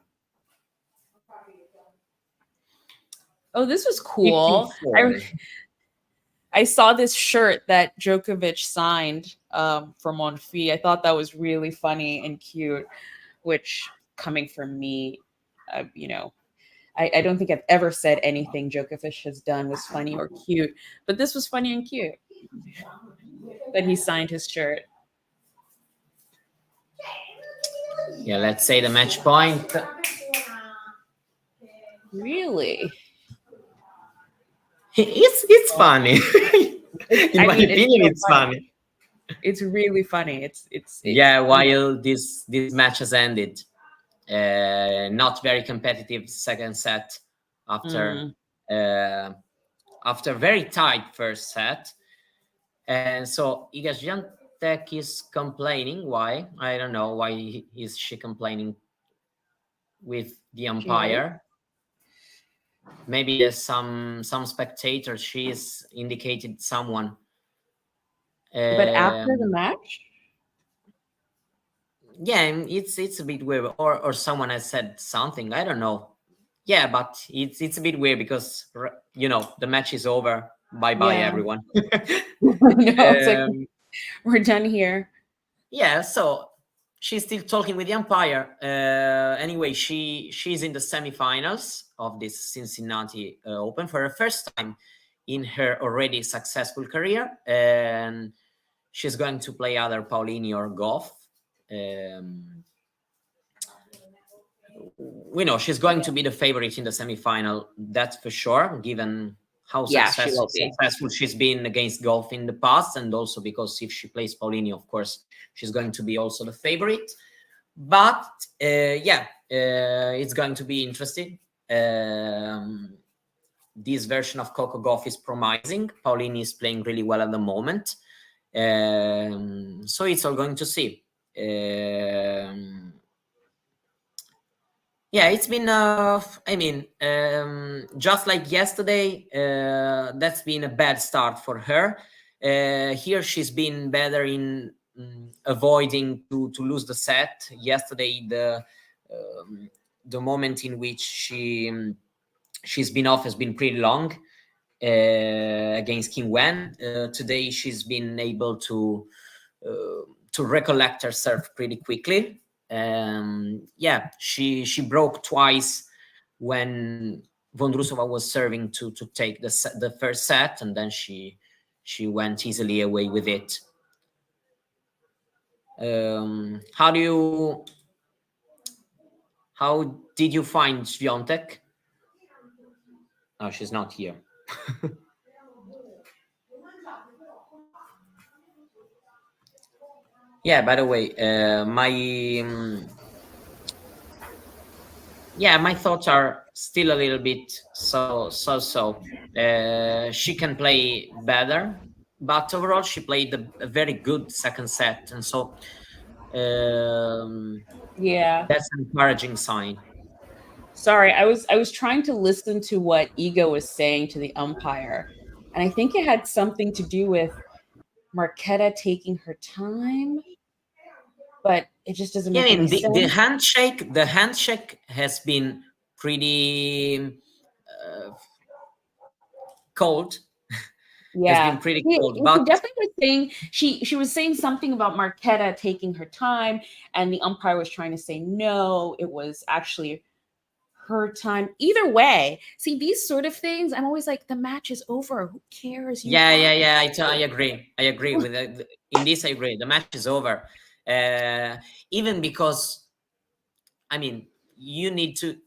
[SPEAKER 1] Oh, this was cool. I saw this shirt that Djokovic signed for Monfils. I thought that was really funny and cute, which coming from me, you know, I don't think I've ever said anything Djokovic has done was funny or cute, but this was funny and cute that he signed his shirt.
[SPEAKER 3] Yeah, let's say the match point.
[SPEAKER 1] Really?
[SPEAKER 3] It's funny. In my opinion, it's funny.
[SPEAKER 1] It's really funny. It's
[SPEAKER 3] yeah. While this match has ended, not very competitive second set after very tight first set, and so Iga Swiatek is complaining. Why? I don't know. Why is she complaining with the umpire? Maybe there's some spectators. She's indicated someone.
[SPEAKER 1] But after the match?
[SPEAKER 3] Yeah, it's a bit weird. Or someone has said something. I don't know. Yeah, but it's a bit weird because, you know, the match is over. Bye-bye, everyone.
[SPEAKER 1] It's like, we're done here.
[SPEAKER 3] Yeah, so she's still talking with the umpire. Anyway, she's in the semifinals of this Cincinnati Open for the first time in her already successful career, and she's going to play either Paolini or Goff. We know she's going to be the favorite in the semifinal, that's for sure, given how successful she's been against Goff in the past, and also because if she plays Paolini, of course, she's going to be also the favorite. But it's going to be interesting. This version of Coco Gauff is promising. Paolini is playing really well at the moment. So it's all going to see. Yeah, it's been, just like yesterday, that's been a bad start for her. Here she's been better in avoiding to lose the set. Yesterday, the moment in which she's been off has been pretty long against Kim Wen. Today she's been able to recollect herself pretty quickly. She broke twice when Vondrousova was serving to take the first set, and then she went easily away with it. How did you find Swiatek? Oh, she's not here. Yeah, by the way, my thoughts are still a little bit so. She can play better, but overall she played a very good second set, and so that's an encouraging sign.
[SPEAKER 1] Sorry, I was trying to listen to what Iga was saying to the umpire, and I think it had something to do with Marketa taking her time, but it just doesn't make any sense.
[SPEAKER 3] The handshake has been pretty cold.
[SPEAKER 1] Yeah,
[SPEAKER 3] has been pretty cold.
[SPEAKER 1] But she definitely was saying she was saying something about Marketa taking her time, and the umpire was trying to say no, it was actually her time. Either way, see, these sort of things, I'm always like, the match is over. Who cares?
[SPEAKER 3] I agree. I agree with that. In this, I agree. The match is over. Even because, you need to.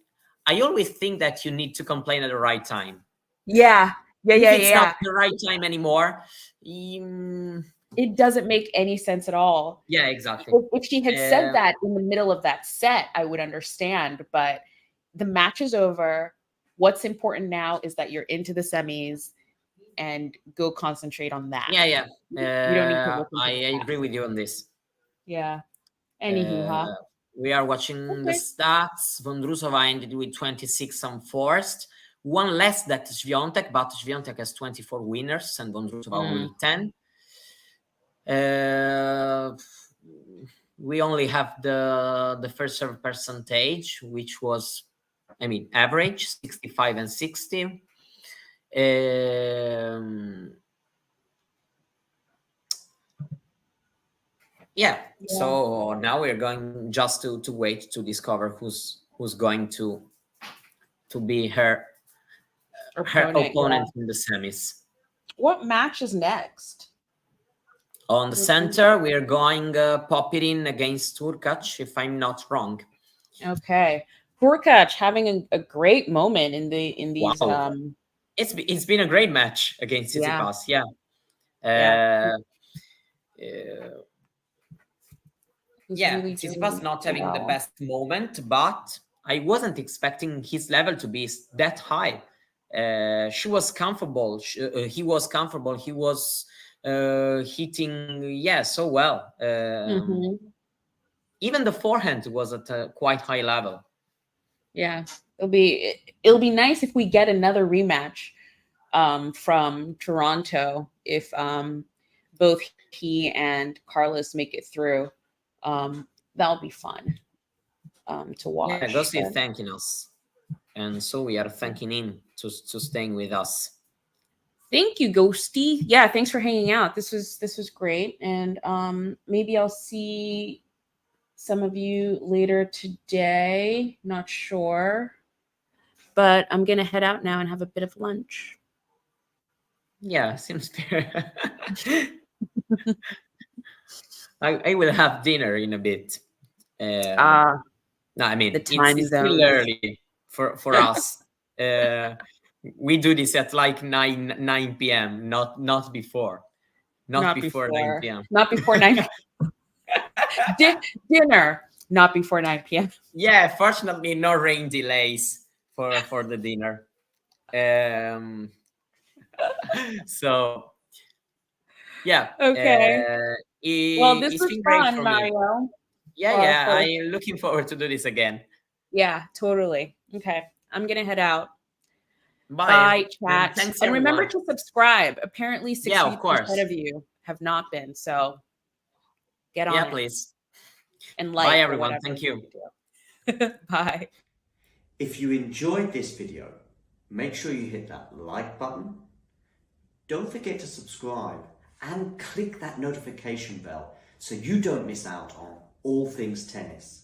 [SPEAKER 3] I always think that you need to complain at the right time.
[SPEAKER 1] Yeah.
[SPEAKER 3] If it's not the right time anymore,
[SPEAKER 1] It doesn't make any sense at all.
[SPEAKER 3] Yeah, exactly.
[SPEAKER 1] If she had said that in the middle of that set, I would understand. But the match is over. What's important now is that you're into the semis and go concentrate on that.
[SPEAKER 3] Yeah, yeah.
[SPEAKER 1] You don't need to look into
[SPEAKER 3] I
[SPEAKER 1] that.
[SPEAKER 3] agree with you on this.
[SPEAKER 1] Yeah. Anywho, huh?
[SPEAKER 3] We are watching the stats. Vondrousova ended with 26 unforced. One less than Swiatek, but Swiatek has 24 winners and Vondrousova only 10. We only have the first serve percentage, which was, I mean, average 65 and 60. Yeah. So now we're going just to wait to discover who's going to be her opponent in the semis.
[SPEAKER 1] What match is next?
[SPEAKER 3] On the center, we are going Popirin against Turkac, if I'm not wrong.
[SPEAKER 1] Okay, Turkac having a great moment in these.
[SPEAKER 3] Wow. It's been a great match against Tsitsipas. Tsitsipas not having the best moment, but I wasn't expecting his level to be that high. She was comfortable. He was comfortable. He was hitting, so well. Even the forehand was at a quite high level.
[SPEAKER 1] Yeah, it'll be nice if we get another rematch from Toronto if both he and Carlos make it through. That'll be fun to watch.
[SPEAKER 3] Yeah, Ghosty is thanking us, and so we are thanking him to staying with us.
[SPEAKER 1] Thank you, Ghosty. Yeah, thanks for hanging out. This was great, and maybe I'll see some of you later today. Not sure, but I'm gonna head out now and have a bit of lunch.
[SPEAKER 3] Yeah, seems fair. I will have dinner in a bit. No, I mean it's still early for us. We do this at like 9 p.m. Not before. Not before 9 p.m.
[SPEAKER 1] Not before 9 dinner. Not before 9 p.m.
[SPEAKER 3] Yeah, fortunately, no rain delays for the dinner. So yeah.
[SPEAKER 1] Okay. Well, this was fun, Mario.
[SPEAKER 3] Yeah, I'm looking forward to do this again.
[SPEAKER 1] Yeah, totally. Okay, I'm gonna head out.
[SPEAKER 3] Bye,
[SPEAKER 1] chat. And remember to subscribe. Apparently 60% of you have not been, so get on it.
[SPEAKER 3] Yeah, please.
[SPEAKER 1] And like.
[SPEAKER 3] Bye, everyone. Thank you.
[SPEAKER 1] Bye.
[SPEAKER 2] If you enjoyed this video, make sure you hit that like button. Don't forget to subscribe and click that notification bell so you don't miss out on all things tennis.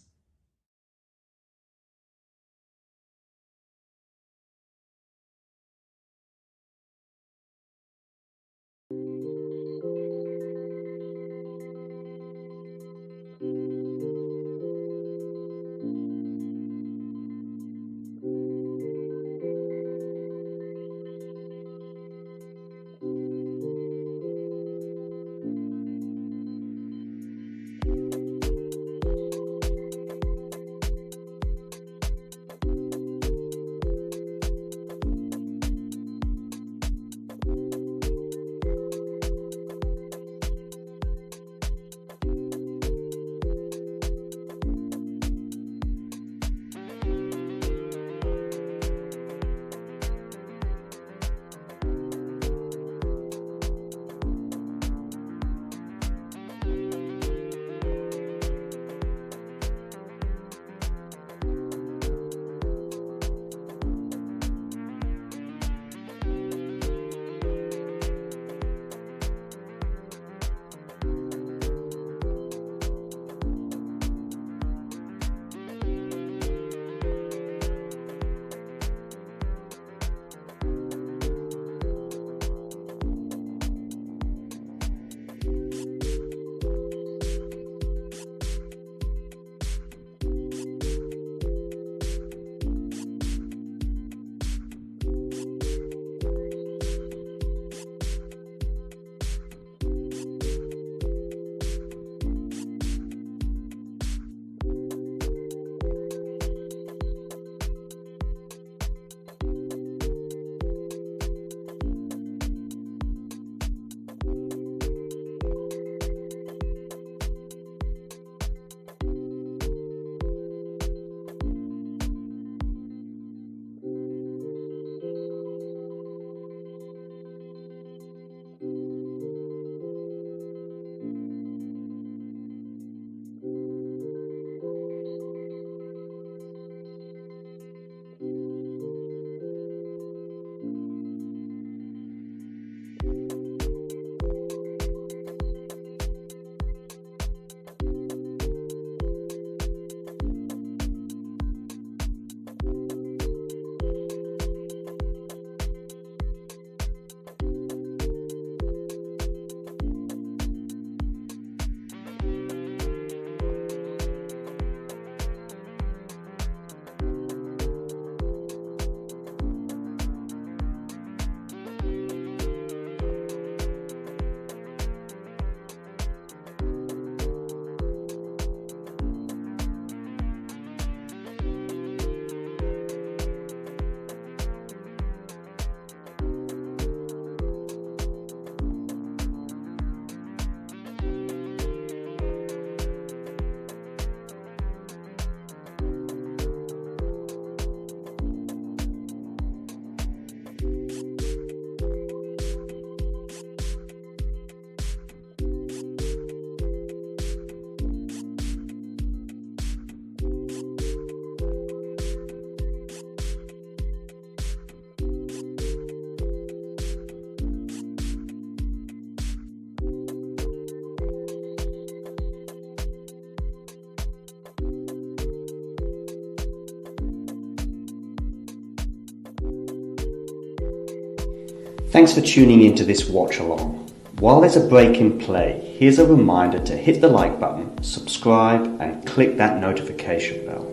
[SPEAKER 2] Thanks for tuning into this watch along. While there's a break in play, here's a reminder to hit the like button, subscribe, and click that notification bell.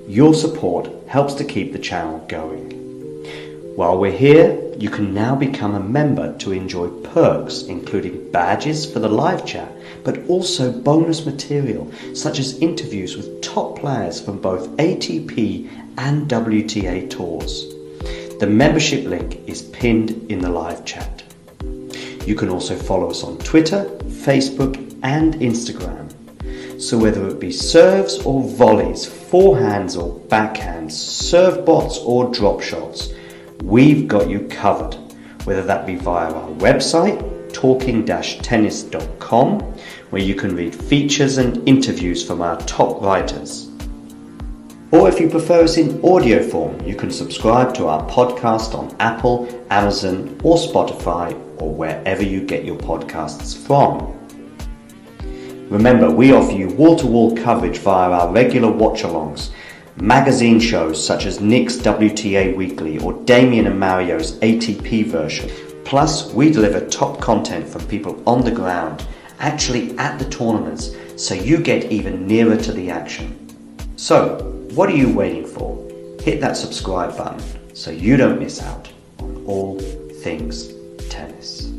[SPEAKER 2] Your support helps to keep the channel going. While we're here, you can now become a member to enjoy perks, including badges for the live chat, but also bonus material such as interviews with top players from both ATP and WTA tours. The membership link is pinned in the live chat. You can also follow us on Twitter, Facebook, and Instagram. So whether it be serves or volleys, forehands or backhands, serve bots or drop shots, we've got you covered. Whether that be via our website, talking-tennis.com, where you can read features and interviews from our top writers. Or if you prefer us in audio form, you can subscribe to our podcast on Apple, Amazon, or Spotify, or wherever you get your podcasts from. Remember, we offer you wall-to-wall coverage via our regular watch-alongs, magazine shows such as Nick's WTA Weekly or Damien and Mario's ATP version. Plus, we deliver top content from people on the ground, actually at the tournaments, so you get even nearer to the action. So, what are you waiting for? Hit that subscribe button so you don't miss out on all things tennis.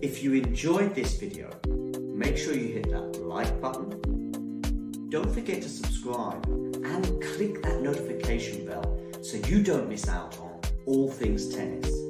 [SPEAKER 2] If you enjoyed this video, make sure you hit that like button. Don't forget to subscribe and click that notification bell so you don't miss out on all things tennis.